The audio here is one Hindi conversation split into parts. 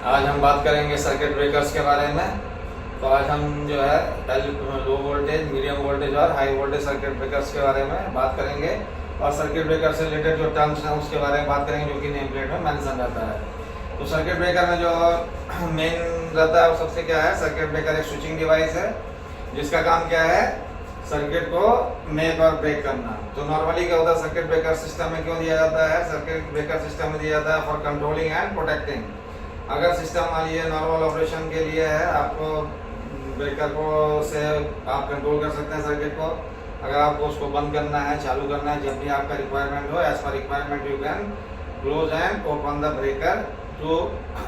आज हम बात करेंगे सर्किट ब्रेकर्स के बारे में। तो आज हम जो है लो वोल्टेज, मीडियम वोल्टेज और हाई वोल्टेज सर्किट ब्रेकर्स के बारे में बात करेंगे और सर्किट ब्रेकर से रिलेटेड जो टर्म्स हैं उसके बारे में बात करेंगे जो कि नेम प्लेट में मेंशन रहता है। तो सर्किट ब्रेकर में जो मेन रहता है वो सबसे क्या है, सर्किट ब्रेकर एक स्विचिंग डिवाइस है जिसका काम क्या है, सर्किट को मेक और ब्रेक करना। तो नॉर्मली क्या होता है, सर्किट ब्रेकर सिस्टम में क्यों दिया जाता है, सर्किट ब्रेकर सिस्टम में दिया जाता है फॉर कंट्रोलिंग एंड प्रोटेक्टिंग। अगर सिस्टम मान लीजिए नॉर्मल ऑपरेशन के लिए है, आपको ब्रेकर को से आप कंट्रोल कर सकते हैं सर्किट को। अगर आपको उसको बंद करना है, चालू करना है, जब भी आपका रिक्वायरमेंट हो, as per requirement you can close and open the breaker to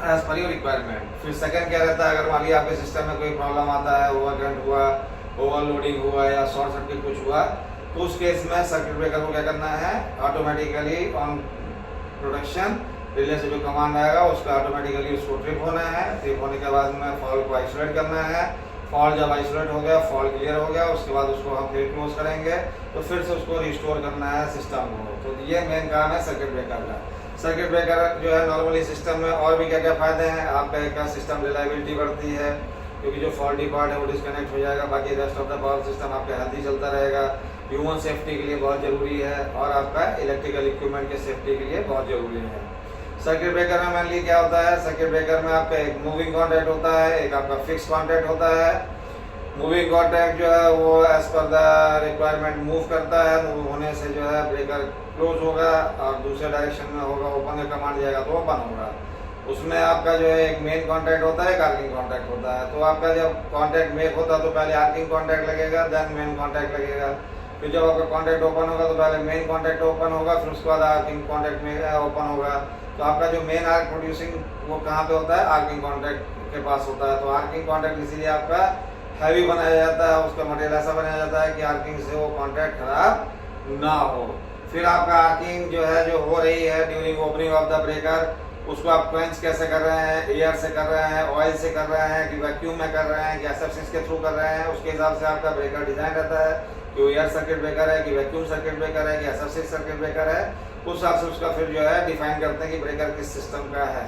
as per your requirement. फिर सेकंड क्या रहता है, अगर मान लीजिए आपके सिस्टम में कोई प्रॉब्लम आता है, ओवरकरंट हुआ, ओवरलोडिंग हुआ या शॉर्ट सर्किट कुछ हुआ, तो उस केस में सर्किट ब्रेकर को क्या करना है, ऑटोमेटिकली ऑन प्रोडक्शन रिले से जो कमांड आएगा उसका ऑटोमेटिकली उसको ट्रिप होना है। ट्रिप होने के बाद में फॉल्ट को आइसोलेट करना है। फॉल्ट जब आइसोलेट हो गया, फॉल्ट क्लियर हो गया, उसके बाद उसको हम फिर क्लोज करेंगे, तो फिर से उसको रिस्टोर करना है सिस्टम को। तो ये मेन काम है सर्किट ब्रेकर का। सर्किट ब्रेकर जो है नॉर्मली सिस्टम में और भी क्या क्या फायदे हैं, आपका एक सिस्टम रिलायबिलिटी बढ़ती है क्योंकि जो फॉल्टी पार्ट है वो डिस्कनेक्ट हो जाएगा, बाकी rest of the power system आपका हेल्थी चलता रहेगा। ह्यूमन सेफ्टी के लिए बहुत जरूरी है और आपका इलेक्ट्रिकल इक्विपमेंट के सेफ्टी के लिए बहुत जरूरी है। सर्किट ब्रेकर में मेनली क्या होता है, सर्किट ब्रेकर में आपका एक मूविंग कॉन्टैक्ट होता है, एक आपका फिक्स कॉन्टैक्ट होता है। मूविंग कॉन्टैक्ट जो है वो as per the requirement move करता है, मूव होने से जो है ब्रेकर क्लोज होगा और दूसरे डायरेक्शन में होगा, ओपन का कमांड जाएगा तो ओपन होगा। उसमें आपका जो है एक मेन कॉन्टैक्ट होता है, एक आर्किंग कॉन्टैक्ट होता है। तो आपका जब कॉन्टैक्ट मेक होता है तो पहले आर्किंग कॉन्टैक्ट लगेगा, देन मेन कॉन्टैक्ट लगेगा। फिर जब आपका कॉन्टैक्ट ओपन होगा तो पहले मेन कॉन्टैक्ट ओपन होगा, फिर उसके बाद आर्किंग कॉन्टैक्ट में ओपन होगा। तो आपका जो मेन आर्क प्रोड्यूसिंग वो कहाँ पे होता है, आर्किंग कॉन्टैक्ट के पास होता है। तो आर्किंग कॉन्टैक्ट इसीलिए आपका हैवी बनाया जाता है, उसका मटेरियल ऐसा बनाया जाता है कि आर्किंग से वो कॉन्टैक्ट खराब ना हो। फिर आपका आर्किंग जो है जो हो रही है during opening of the breaker, उसको आप क्वेंच कैसे कर रहे हैं, एयर से कर रहे हैं, ऑयल से कर रहे हैं, कि वैक्यूम में कर रहे हैं, कि एसएफसी के थ्रू कर रहे हैं, उसके हिसाब से आपका ब्रेकर डिजाइन रहता है कि एयर सर्किट ब्रेकर है, कि वैक्यूम सर्किट ब्रेकर है, कि एसएफसी सर्किट ब्रेकर है। उस हिसाब से उसका फिर जो है डिफाइन करते हैं कि ब्रेकर किस सिस्टम का है,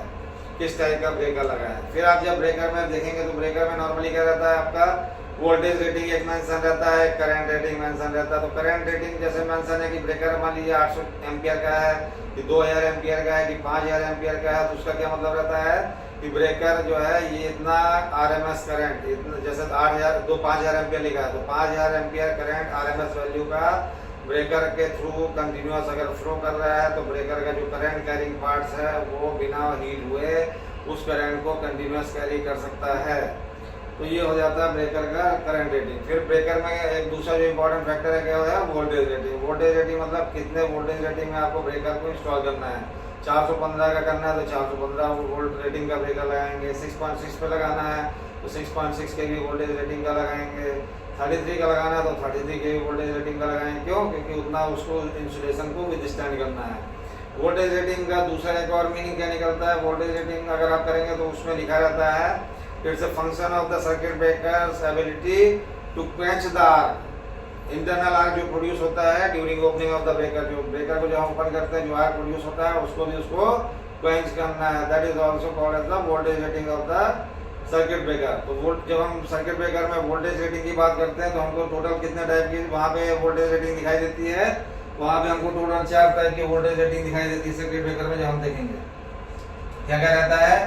किस टाइप का ब्रेकर लगा है। फिर आप जब ब्रेकर में देखेंगे तो ब्रेकर में नॉर्मली क्या रहता है, आपका वोल्टेज रेटिंग एक मेंशन रहता है, करंट रेटिंग मेंशन रहता है। तो करंट रेटिंग जैसे मेंशन है कि ब्रेकर मान लीजिए 800 एम्पियर का है, कि 2000 एम्पियर का है, कि 5000 एम्पियर का है, तो उसका क्या मतलब रहता है कि ब्रेकर जो है ये इतना आरएमएस करंट, इतना जैसे 5000 एम्पियर लिखा है तो 5000 एम्पियर करंट आरएमएस वैल्यू का ब्रेकर के थ्रू कंटिन्यूअस अगर फ्लो कर रहा है तो ब्रेकर का जो करंट कैरिंग पार्ट्स है वो बिना हीट हुए उस करंट को कंटिन्यूअस कैरी कर सकता है। तो ये हो जाता है ब्रेकर का करंट रेटिंग। फिर ब्रेकर में एक दूसरा जो इम्पोर्टेंट फैक्टर है क्या है, वोल्टेज रेटिंग। वोल्टेज रेटिंग मतलब कितने वोल्टेज रेटिंग में आपको ब्रेकर को इंस्टॉल करना है। 415 का करना है तो 415 वोल्ट रेटिंग का ब्रेकर लगाएंगे। 6.6 पे लगाना है तो 6.6 के भी वोल्टेज रेटिंग का लगाएंगे। 33 का लगाना है तो 33 के भी वोल्टेज रेटिंग का लगाएंगे। क्यों? क्योंकि उतना उसको इंसुलेशन को विथस्टैंड करना है। वोल्टेज रेटिंग का दूसरा एक और मीनिंग क्या निकलता है, वोल्टेज रेटिंग अगर आप करेंगे तो उसमें लिखा रहता है it's a function of the circuit breaker's ability to quench the arc. Internal arc जो प्रोड्यूस होता है during opening of the breaker, जो ब्रेकर को जब हम ओपन करते हैं जो आर्क प्रोड्यूस होता है उसको भी उसको क्वेंच करना है। That is also called as the voltage rating of the circuit breaker. तो जब हम सर्किट ब्रेकर में वोल्टेज रेटिंग की बात करते हैं तो हमको टोटल कितने टाइप की वहाँ पे वोल्टेज रेटिंग दिखाई देती है, वहाँ पे हमको टोटल 4 टाइप की वोल्टेज रेटिंग दिखाई देती है सर्किट ब्रेकर में। जब हम देखेंगे क्या क्या रहता है,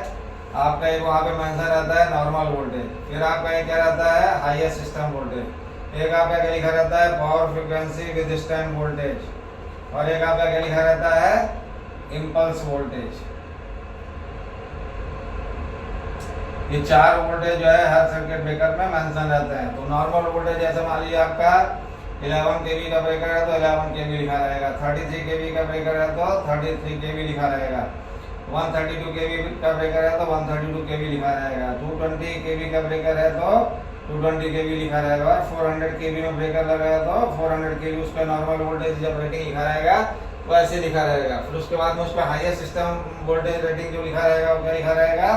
आपका एक वहाँ पे मेंशन रहता है नॉर्मल वोल्टेज, फिर आपका एक क्या रहता है हाईएस्ट सिस्टम वोल्टेज, एक आपका क्या लिखा रहता है power frequency with stand voltage, और एक आपका क्या लिखा रहता है इंपल्स वोल्टेज। ये 4 वोल्टेज जो है हर सर्किट ब्रेकर में मेंशन रहते हैं। तो नॉर्मल वोल्टेज जैसे मान लीजिए आपका 11 केवी का ब्रेकर है तो 11 केवी लिखा रहेगा, 33 केवी का ब्रेकर है तो 33 केवी लिखा रहेगा, 132 केवी का ब्रेकर है तो 132 केवी लिखा रहेगा, 220 केवी का ब्रेकर है तो 220 केवी लिखा रहेगा, और 400 केवी में ब्रेकर लगाया तो 400 केवी उसका नॉर्मल वोल्टेज जब रेटिंग लिखा रहेगा वो ऐसे लिखा रहेगा। फिर उसके बाद में उसका हाईएस्ट सिस्टम वोल्टेज रेटिंग जो लिखा रहेगा वो क्या लिखा रहेगा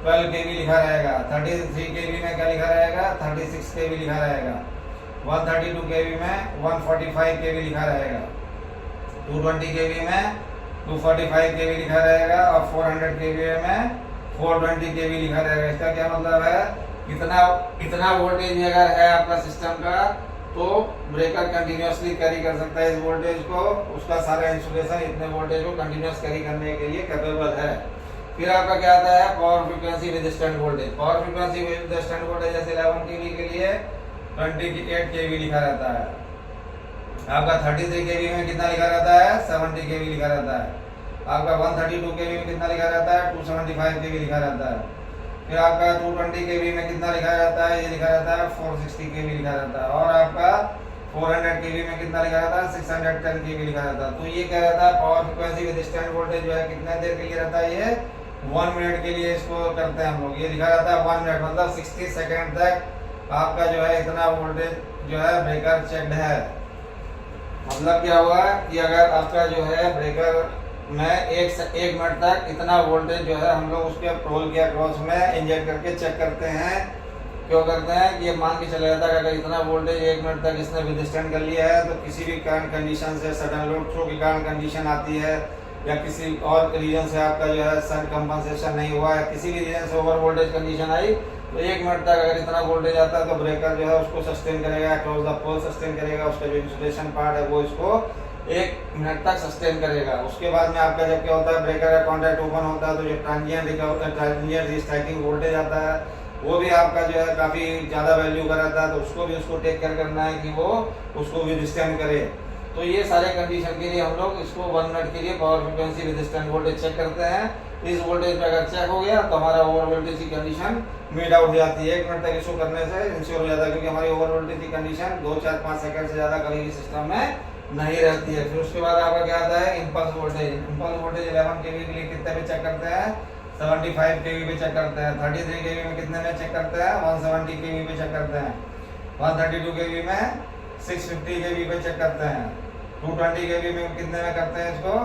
12 केवी लिखा रहेगा, 33 केवी में क्या लिखा रहेगा 36 केवी लिखा रहेगा, 132 केवी में 145 केवी लिखा रहेगा, 220 केवी में 245 केवी लिखा रहेगा, और 400 केवी में 420 kV लिखा रहेगा। इसका क्या मतलब है, इतना वोल्टेज अगर है आपका सिस्टम का तो ब्रेकर कंटिन्यूअसली कैरी कर सकता है इस वोल्टेज को, उसका सारा इंसुलेशन इतने वोल्टेज को कंटिन्यूअस कैरी करने के लिए कैपेबल है। फिर आपका क्या आता है, power frequency resistant voltage. Power frequency resistant voltage जैसे 11 kV के लिए 28 kV लिखा रहता है। आपका 33 kV में कितना लिखा रहता है, 70 kV लिखा रहता है। आपका 132 kV में कितना लिखा रहता है, 275 kV लिखा रहता है। फिर आपका 220 kV में कितना लिखा रहता है, ये लिखा रहता है 460 kV लिखा रहता है। और आपका 400 kV में कितना लिखा रहता है, 610 kV लिखा रहता है। तो ये क्या रहता है, पावर फ्रीक्वेंसी रेजिस्टेंट वोल्टेज जो है कितने देर के लिए रहता है, ये 1 मिनट के लिए इसको करते हैं हम लोग। ये लिखा रहता है 1 मिनट, मतलब 60 सेकेंड तक आपका जो है इतना वोल्टेज जो है ब्रेकर चेक्ड है। मतलब क्या हुआ कि अगर आपका जो है ब्रेकर में एक मिनट तक इतना वोल्टेज जो है हम लोग उसके पोल के अक्रॉस में इंजेक्ट करके चेक करते हैं। क्यों करते हैं कि ये मान के चला जाता है कि अगर इतना वोल्टेज 1 मिनट तक इसने विथस्टैंड कर लिया है तो किसी भी कारण कंडीशन से, सडन लोड थ्रो के कारण कंडीशन आती है या किसी और रीजन से आपका जो है सन कंपनसेशन नहीं हुआ है, किसी भी रीजन से ओवर वोल्टेज कंडीशन आई तो 1 मिनट तक अगर इतना वोल्टेज आता है तो ब्रेकर जो है उसको सस्टेन करेगा, अक्रॉस द पोल सस्टेन करेगा। उसका जो इंसुलेशन पार्ट है वो इसको 1 मिनट तक सस्टेन करेगा। उसके बाद में आपका जब क्या होता है, ब्रेकर का कॉन्टैक्ट ओपन होता है तो जो ट्रांजिएंट रिस्ट्राइकिंग वोल्टेज आता है वो भी आपका जो है काफी ज्यादा वैल्यू का रहता है, तो उसको भी उसको टेक केयर करना है कि वो उसको विथस्टैंड करे। तो ये सारे कंडीशन के लिए हम लोग इसको 1 मिनट के लिए power frequency resistant voltage check करते हैं। इस वोल्टेज पे अगर चेक हो गया तो हमारा ओवर वोल्टेज की कंडीशन मीट आउट हो जाती है। 1 मिनट तक इसको करने से इंश्योर हो जाता है, क्योंकि हमारी ओवर वोल्टेज की कंडीशन 2, 4, 5 सेकंड से ज्यादा कभी भी सिस्टम में नहीं रहती है। फिर उसके बाद आपका क्या आता है, impulse voltage. Impulse voltage 11 kV के लिए कितने पे चेक करते हैं, 75 kV पे चेक करते हैं। 33 kV में कितने में चेक करते हैं, 170 kV पे चेक करते हैं। 132 kV में 650 kV पे चेक करते हैं। 220 kV में कितने में करते हैं इसको,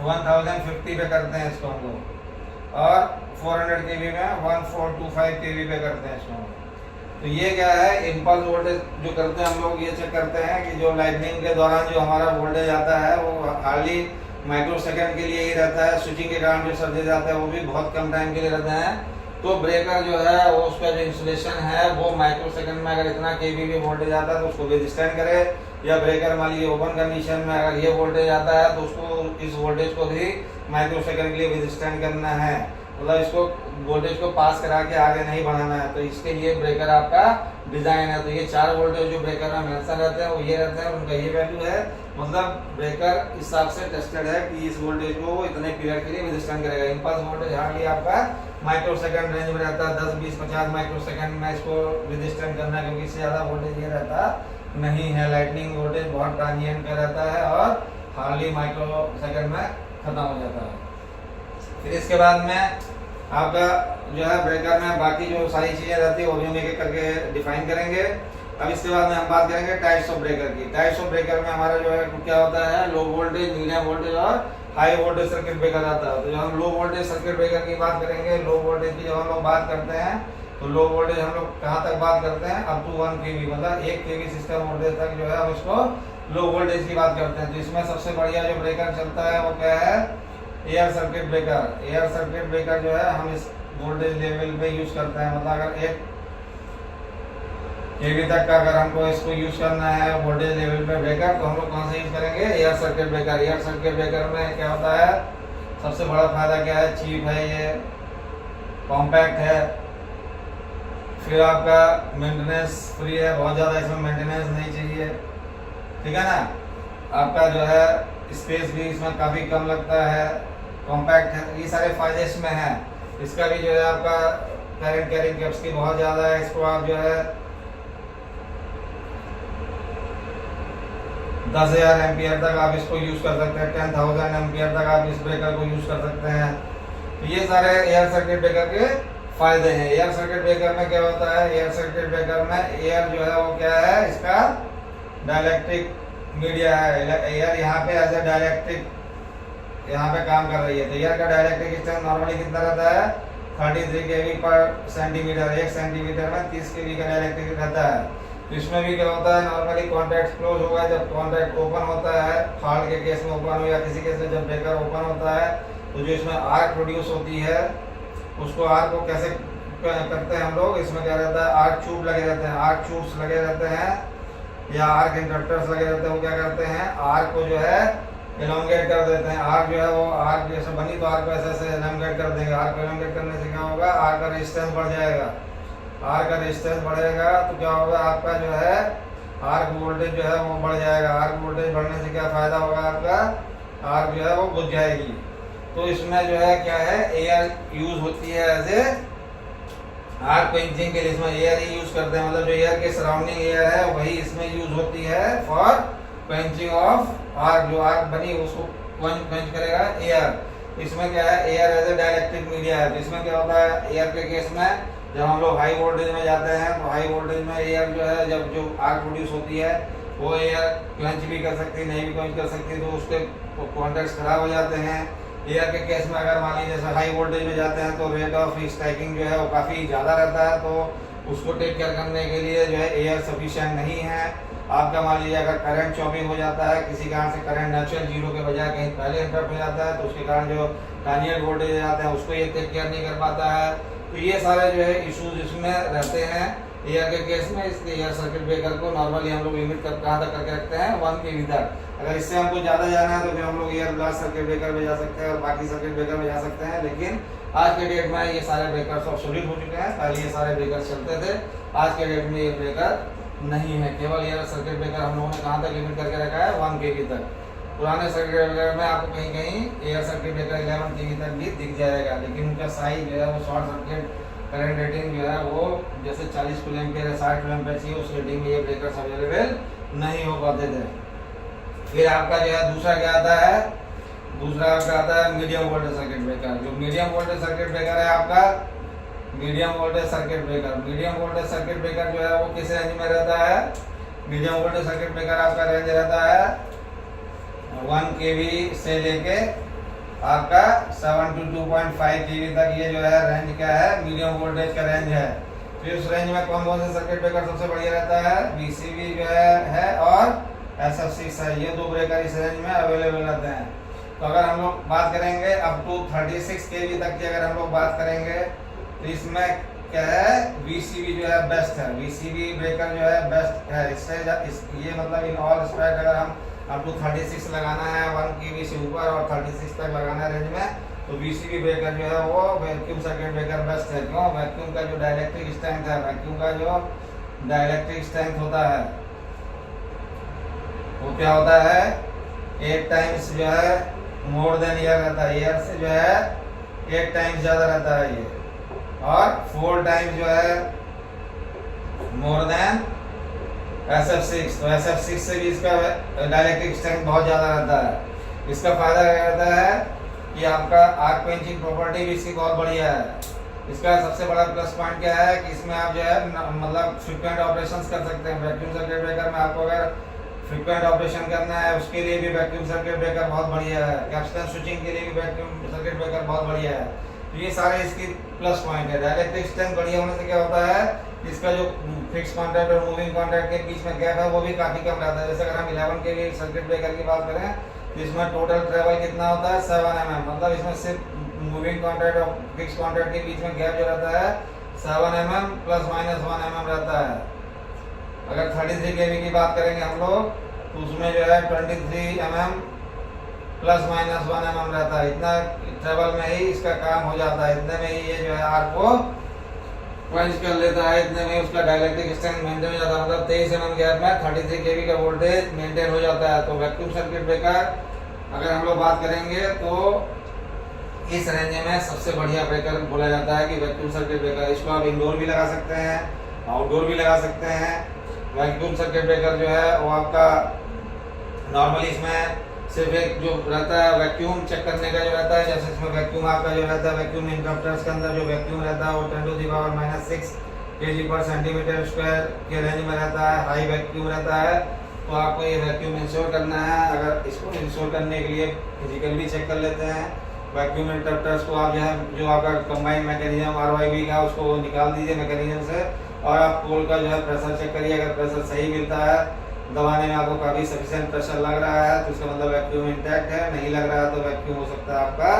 1050 पे करते हैं इसको हम लोग। और 400 kV में 1425 kV पे करते हैं इसको। तो ये क्या है, इम्पल्स वोल्टेज जो करते हैं हम लोग, ये चेक करते हैं कि जो लाइटनिंग के दौरान जो हमारा वोल्टेज आता है वो हार्डली माइक्रो सेकंड के लिए ही रहता है। स्विचिंग के कारण जो सर्जेज आते हैं वो भी बहुत कम टाइम के लिए रहते हैं। तो ब्रेकर जो है वो उसका जो इंसुलेशन है वो माइक्रो सेकंड में अगर इतना kV भी वोल्टेज आता है तो उसको विथस्टैंड करे, या ब्रेकर मान लीजिए ओपन कंडीशन में अगर ये वोल्टेज आता है तो उसको इस वोल्टेज को भी माइक्रो सेकंड के लिए विथस्टैंड करना है, मतलब इसको वोल्टेज को पास करा के आगे नहीं बढ़ाना है। तो इसके लिए ब्रेकर आपका डिजाइन है। तो ये 4 वोल्टेज जो ब्रेकर में मेंशन रहते हैं वो ये रहते हैं, उनका ये वैल्यू है। मतलब ब्रेकर इस हिसाब से टेस्टेड है कि इस वोल्टेज को इतने पीरियड के लिए विथस्टैंड करेगा। इम्पल्स वोल्टेज हार्डली आपका माइक्रो सेकंड रेंज में रहता है, 10, 20, 50 माइक्रो सेकंड में इसको विथस्टैंड करना है, क्योंकि इससे ज्यादा वोल्टेज ये रहता नहीं है। लाइटनिंग वोल्टेज बहुत ट्रांजिएंट का रहता है और हार्डली माइक्रो सेकंड में खत्म हो जाता है। फिर इसके बाद में आपका जो है ब्रेकर में बाकी जो सारी चीजें रहती है वो भी हम एक करके डिफाइन करेंगे। अब इसके बाद में हम बात करेंगे टाइप्स ऑफ ब्रेकर की। टाइप्स ऑफ ब्रेकर में हमारा जो है क्या होता है, लो वोल्टेज, मीडियम वोल्टेज और हाई वोल्टेज सर्किट ब्रेकर आता है। तो जब हम लो वोल्टेज सर्किट ब्रेकर की बात करेंगे, लो वोल्टेज की जब हम लोग बात करते हैं तो लो वोल्टेज हम लोग कहाँ तक बात करते हैं, अप टू 1 kV, मतलब 1 kV सिस्टम वोल्टेज तक जो है हम इसको लो वोल्टेज की बात करते हैं। तो इसमें सबसे बढ़िया जो ब्रेकर चलता है वो क्या है, air circuit breaker. Air circuit breaker जो है हम इस वोल्टेज लेवल पे यूज करते हैं, मतलब अगर 1 kV तक का अगर हमको इसको यूज करना है वोल्टेज लेवल पे ब्रेकर, तो हम लोग कौन सा यूज करेंगे, air circuit breaker. Air circuit breaker में क्या होता है, सबसे बड़ा फायदा क्या है, चीप है, ये कॉम्पैक्ट है, फिर आपका मेंटेनेंस फ्री है, बहुत ज़्यादा इसमें मेंटेनेंस नहीं चाहिए, ठीक है ना। आपका जो है स्पेस भी इसमें काफ़ी कम लगता है, कॉम्पैक्ट है, ये सारे फायदे इसमें हैं। इसका भी जो है आपका करंट कैरिंग कैपेसिटी बहुत ज़्यादा है। इसको आप जो है 10,000 एम्पियर तक आप इसको यूज़ कर सकते हैं, 10,000 एम्पियर तक आप इस ब्रेकर को यूज़ कर सकते हैं। तो ये सारे एयर सर्किट ब्रेकर के फायदे हैं। एयर सर्किट ब्रेकर में क्या होता है, एयर सर्किट ब्रेकर में एयर जो है वो क्या है, इसका डाइलेक्ट्रिक मीडिया है। एयर यहाँ पे एज ए डाइलेक्ट्रिक यहाँ पे काम कर रही है। तो एयर का डाइलेक्ट्रिक स्ट्रेंथ नॉर्मली कितना रहता है, 33 kV पर सेंटीमीटर। 1 सेंटीमीटर में 30 kV का डाइलेक्ट्रिक रहता है। तो इसमें भी क्या होता है, नॉर्मली कॉन्टैक्ट क्लोज होगा जब कॉन्टैक्ट ओपन होता है, फॉल्ट के केस में ओपन हो या किसी केस में जब ब्रेकर ओपन होता है तो जो इसमें आर्क प्रोड्यूस होती है उसको आर को कैसे करते हैं हम लोग, इसमें क्या रहता है आर्क ट्यूब लगे रहते हैं, आर्क ट्यूब्स लगे रहते हैं या आर्क इंडक्टर्स लगे रहते हैं। वो क्या करते हैं आर्क को जो है एलोंगेट कर देते हैं। आर्क जो है वो आर्क जैसे बनी तो आर्क को ऐसे ऐसे एलोंगेट कर देंगे। आर्क को एलोंगेट करने से क्या होगा, आर्क का रेजिस्टेंस बढ़ जाएगा। आर्क का रेजिस्टेंस बढ़ेगा तो क्या होगा, आपका जो है आर्क वोल्टेज जो है वो बढ़ जाएगा। आर्क वोल्टेज बढ़ने से क्या फायदा होगा, आपका आर्क जो है वो बुझ जाएगी। तो इसमें जो है क्या है, एयर यूज होती है एज ए आर्क क्वेंचिंग के लिए। इसमें एयर ही यूज करते हैं, मतलब जो एयर के सराउंडिंग एयर है वही इसमें यूज होती है फॉर क्वेंचिंग ऑफ आर्क। जो आर्क बनी उसको क्वेंच करेगा एयर। इसमें क्या है, air as a dielectric media है। तो इसमें क्या होता है, एयर के केस में जब हम लोग हाई वोल्टेज में जाते हैं तो हाई वोल्टेज में एयर जो है जब जो आर्क प्रोड्यूस होती है वो एयर क्वेंच भी कर सकती है, नहीं भी क्वेंच कर सकती, तो उसके कॉन्टैक्ट्स खराब हो जाते हैं। एयर के केस में अगर मान लीजिए जैसे हाई वोल्टेज में जाते हैं तो रेट ऑफ स्ट्राइकिंग जो है वो काफ़ी ज़्यादा रहता है, तो उसको टेक केयर करने के लिए जो है एयर सफिशिएंट नहीं है। आपका मान लीजिए अगर करंट चॉपिंग हो जाता है, किसी कारण से करंट नेचुरल जीरो के बजाय कहीं पहले इंटरप्ट हो जाता है, तो उसके कारण जो टानियर वोल्टेज जाते हैं उसको ये टेक केयर नहीं कर पाता है। तो ये सारे जो है इश्यूज इसमें रहते हैं एयर के केस में। इसलिए एयर सर्किट ब्रेकर को नॉर्मली हम लोग लिमिट कहाँ तक करके रखते हैं, 1 kV तक। अगर इससे हमको ज़्यादा जाना है तो फिर हम लोग एयर ब्लास्ट सर्किट ब्रेकर में जा सकते हैं और बाकी सर्किट ब्रेकर में जा सकते हैं। लेकिन आज के डेट में ये सारे ब्रेकर्स ऑब्सोल्यूट हो चुके हैं। पहले ये सारे ब्रेकर चलते थे, आज के डेट में ये ब्रेकर नहीं है। केवल एयर सर्किट ब्रेकर हम लोगों ने कहाँ तक लिमिट करके रखा है, 1 kV तक। पुराने सर्किट ब्रेकर में आपको कहीं कहीं एयर सर्किट ब्रेकर 11 kV तक भी दिख जाएगा, लेकिन उनका साइज जो है वो शॉर्ट सर्किट करंट रेटिंग जो है वो जैसे 40 kA या 60 kA चाहिए उस रेटिंग में ये ब्रेकर्स अवेलेबल नहीं हो पाते थे। फिर आपका जो है दूसरा क्या आता है, दूसरा आपका आता है मीडियम वोल्टेज सर्किट ब्रेकर। जो मीडियम वोल्टेज सर्किट ब्रेकर है आपका, medium voltage circuit breaker, medium voltage circuit breaker जो है वो किस रेंज में रहता है, मीडियम वोल्टेज सर्किट ब्रेकर आपका रेंज रहता है 1 kV से लेके आपका 7 to 2.5 kV तक। ये जो है रेंज क्या है, मीडियम वोल्टेज का रेंज है। फिर उस रेंज में कौन कौन से सर्किट ब्रेकर सबसे बढ़िया रहता है, VCB जो है और SF6 है। ये 2 ब्रेकर इस रेंज में अवेलेबल रहते हैं। तो अगर हम लोग बात करेंगे अप टू 36 kV तक की, अगर हम लोग बात करेंगे तो इसमें क्या है, VCB जो है बेस्ट है। VCB ब्रेकर जो है बेस्ट है। इससे ये मतलब इन ऑल रिस्पेक्ट अगर हम अप टू 36 लगाना है 1 kV से ऊपर और 36 तक लगाना है रेंज में, तो VCB ब्रेकर जो है वो वैक्यूम सर्किट ब्रेकर बेस्ट है। क्यों, वैक्यूम का जो डाइलेक्ट्रिक स्ट्रेंथ है, वैक्यूम का जो डाइलेक्ट्रिक स्ट्रेंथ होता है वो क्या होता है, 8 टाइम्स जो है मोर देन एयर रहता है। एयर से जो है 8 टाइम्स ज़्यादा रहता है ये, और 4 टाइम्स जो है मोर देन SF6। तो SF6 से भी इसका डाइलेक्ट्रिक स्ट्रेंथ बहुत ज़्यादा रहता है। इसका फायदा क्या रहता है कि आपका आर्क क्वेंचिंग प्रॉपर्टी भी इसकी बहुत बढ़िया है। इसका सबसे बड़ा प्लस पॉइंट क्या है कि इसमें आप जो है मतलब फ्रिक्वेंट ऑपरेशंस कर सकते हैं। वैक्यूम सर्किट ब्रेकर में आपको अगर फ्रिक्वेंट ऑपरेशन करना है उसके लिए भी वैक्यूम सर्किट ब्रेकर बहुत बढ़िया है। कैपेसिटेंस स्विचिंग के लिए भी वैक्यूम सर्किट ब्रेकर बहुत बढ़िया है। तो ये सारे इसकी प्लस पॉइंट है। डाइलेक्ट्रिक स्ट्रेंथ बढ़िया होने से क्या होता है, इसका जो फिक्स कॉन्टैक्ट और मूविंग कॉन्टैक्ट के बीच में गैप है वो भी काफी कम रहता है। जैसे अगर हम 11 के लिए सर्किट ब्रेकर की बात करें तो इसमें टोटल ट्रेवल कितना होता है, 7 mm। मतलब इसमें सिर्फ मूविंग कॉन्टैक्ट और फिक्स कॉन्टैक्ट के बीच में गैप जो रहता है 7 mm ± 1 mm रहता है। अगर 33 kV की बात करेंगे हम लोग तो उसमें जो है 23 mm ± 1 mm रहता है। इतना ट्रेवल में ही इसका काम हो जाता है। इतने में ही ये जो है आर्क को क्वेंच कर लेता है, इतने में उसका डाइलेक्ट्रिक स्ट्रेंथ मेंटेन हो जाता है। मतलब 23 mm गैप में 33 kV का वोल्टेज मेंटेन हो जाता है। तो वैक्यूम सर्किट ब्रेकर अगर हम लोग बात करेंगे तो इस रेंज में सबसे बढ़िया ब्रेकर बोला जाता है कि वैक्यूम सर्किट ब्रेकर। इसको आप इंडोर भी लगा सकते हैं, आउटडोर भी लगा सकते हैं। वैक्यूम सर्किट ब्रेकर जो है वो आपका नॉर्मली इसमें सिर्फ एक जो रहता है वैक्यूम चेक करने का जो रहता है, जैसे इसमें वैक्यूम आपका जो रहता है वैक्यूम इंटरप्टर्स के अंदर जो वैक्यूम रहता है वो 10⁻⁻6 kg/cm² के रेंज में रहता है। हाई वैक्यूम रहता है तो आपको ये वैक्यूम इंश्योर करना है। अगर इसको इंश्योर करने के लिए फिजिकली चेक कर लेते हैं वैक्यूम इंटरप्टर्स को। आप जो आपका कंबाइंड मैकेनिज्म RYB का उसको निकाल दीजिए मैकेनिज्म से, और आप पोल का जो है प्रेशर चेक करिए। अगर प्रेशर सही मिलता है, दबाने में आपको काफी सफिशिएंट प्रेशर लग रहा है तो इसका मतलब वैक्यूम इंटैक्ट है। नहीं लग रहा है तो वैक्यूम हो सकता है आपका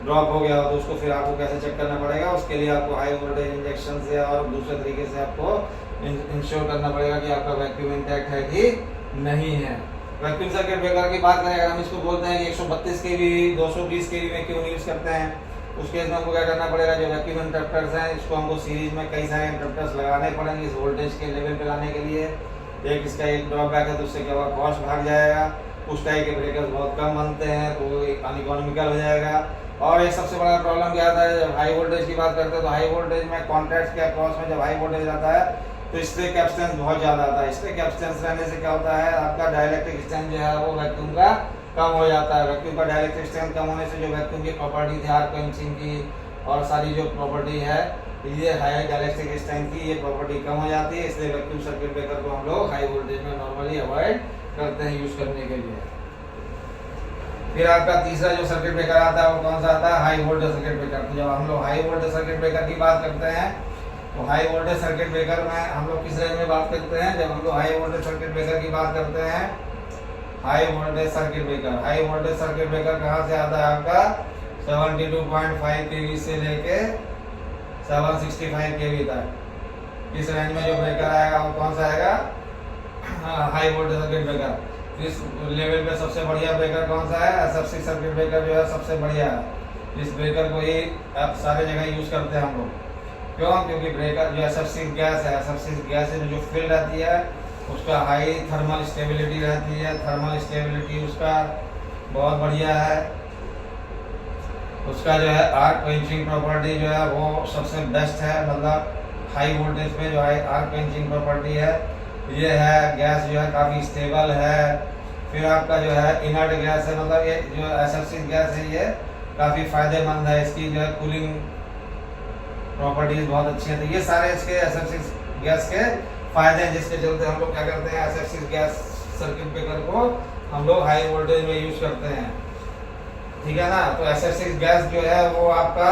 ड्रॉप हो गया हो तो उसको फिर आपको कैसे चेक करना पड़ेगा। उसके लिए आपको हाई वोल्टेज इंजेक्शन से और दूसरे तरीके से आपको इंश्योर करना पड़ेगा कि आपका वैक्यूम इंटैक्ट है कि नहीं है। वैक्यूम सर्किट ब्रेकर की बात करें, अगर हम इसको बोलते हैं कि 132 केवी 220 केवी में क्यों यूज करते हैं, उस केस में हमको क्या करना पड़ेगा, जो वैक्यूम इंटरप्टर्स हैं इसको हमको सीरीज में कई सारे इंटरप्टर्स लगाने पड़ेंगे इस वोल्टेज के लेवल पे लाने के लिए। एक इसका एक ड्रॉबैक है तो उससे क्या होगा, कॉस्ट भाग जाएगा। उस टाइप के ब्रेकर्स बहुत कम बनते हैं तो वो अनइकोनॉमिकल हो जाएगा। और एक सबसे बड़ा प्रॉब्लम क्या आता है, जब हाई वोल्टेज की बात करते हैं तो हाई वोल्टेज में कॉन्टैक्ट के अक्रॉस में जब हाई वोल्टेज आता है तो स्ट्रे कैपेसिटेंस बहुत ज़्यादा आता है। स्ट्रे कैपेसिटेंस रहने से क्या होता है, आपका डाइलेक्ट्रिक स्ट्रेंथ जो है वो वैक्यूम का कम हो जाता है। वैक्यूम का डाइलेक्ट्रिक स्ट्रेंथ कम होने से जो वैक्यूम की प्रॉपर्टी थी आर्क क्वेंचिंग की और सारी जो प्रॉपर्टी है ये हाई डाइलेक्ट्रिक स्ट्रेंथ की ये प्रॉपर्टी कम हो जाती है। इसलिए वैक्यूम सर्किट ब्रेकर को हम लोग हाई वोल्टेज में नॉर्मली अवॉइड करते हैं यूज करने के लिए। फिर आपका तीसरा जो सर्किट ब्रेकर आता है वो कौन सा आता है, हाई वोल्टेज सर्किट ब्रेकर। तो जब हम लोग हाई वोल्टेज सर्किट ब्रेकर की बात करते हैं तो हाई वोल्टेज सर्किट ब्रेकर में हम लोग किस रेंज में बात करते हैं, जब हम लोग हाई वोल्टेज सर्किट ब्रेकर की बात करते हैं, high voltage circuit breaker, high voltage circuit breaker कहाँ से आता है आपका 72.5 kV से लेके 765 kV तक। इस रेंज में जो ब्रेकर आएगा वो कौन सा आएगा, हाई वोल्टेज सर्किट ब्रेकर। इस लेवल पे सबसे बढ़िया ब्रेकर कौन सा है, एसएफसी सर्किट ब्रेकर जो है सबसे बढ़िया है। इस ब्रेकर को ही आप सारे जगह यूज करते हैं हम लोग। क्यों, क्योंकि ब्रेकर जो एसएफसी गैस है, एसएफसी गैस में जो फील्ड रहती है उसका हाई थर्मल स्टेबिलिटी रहती है। थर्मल स्टेबिलिटी उसका बहुत बढ़िया है। उसका जो है आर्क क्वेंचिंग प्रॉपर्टी जो है वो सबसे बेस्ट है। मतलब हाई वोल्टेज पे जो है आर्क क्वेंचिंग प्रॉपर्टी है ये है। गैस जो है काफ़ी स्टेबल है। फिर आपका जो है इनर्ट गैस है, मतलब ये जो एसएफसी गैस है ये काफ़ी फायदेमंद है। इसकी जो है कूलिंग प्रॉपर्टीज बहुत अच्छी है। तो ये सारे इसके एसएफसी गैस के फायदे हैं जिसके चलते हम लोग क्या करते हैं, एसएफसी गैस सर्किट ब्रेकर को हम लोग हाई वोल्टेज में यूज करते हैं। ठीक है ना। तो एसएफसी गैस जो है वो आपका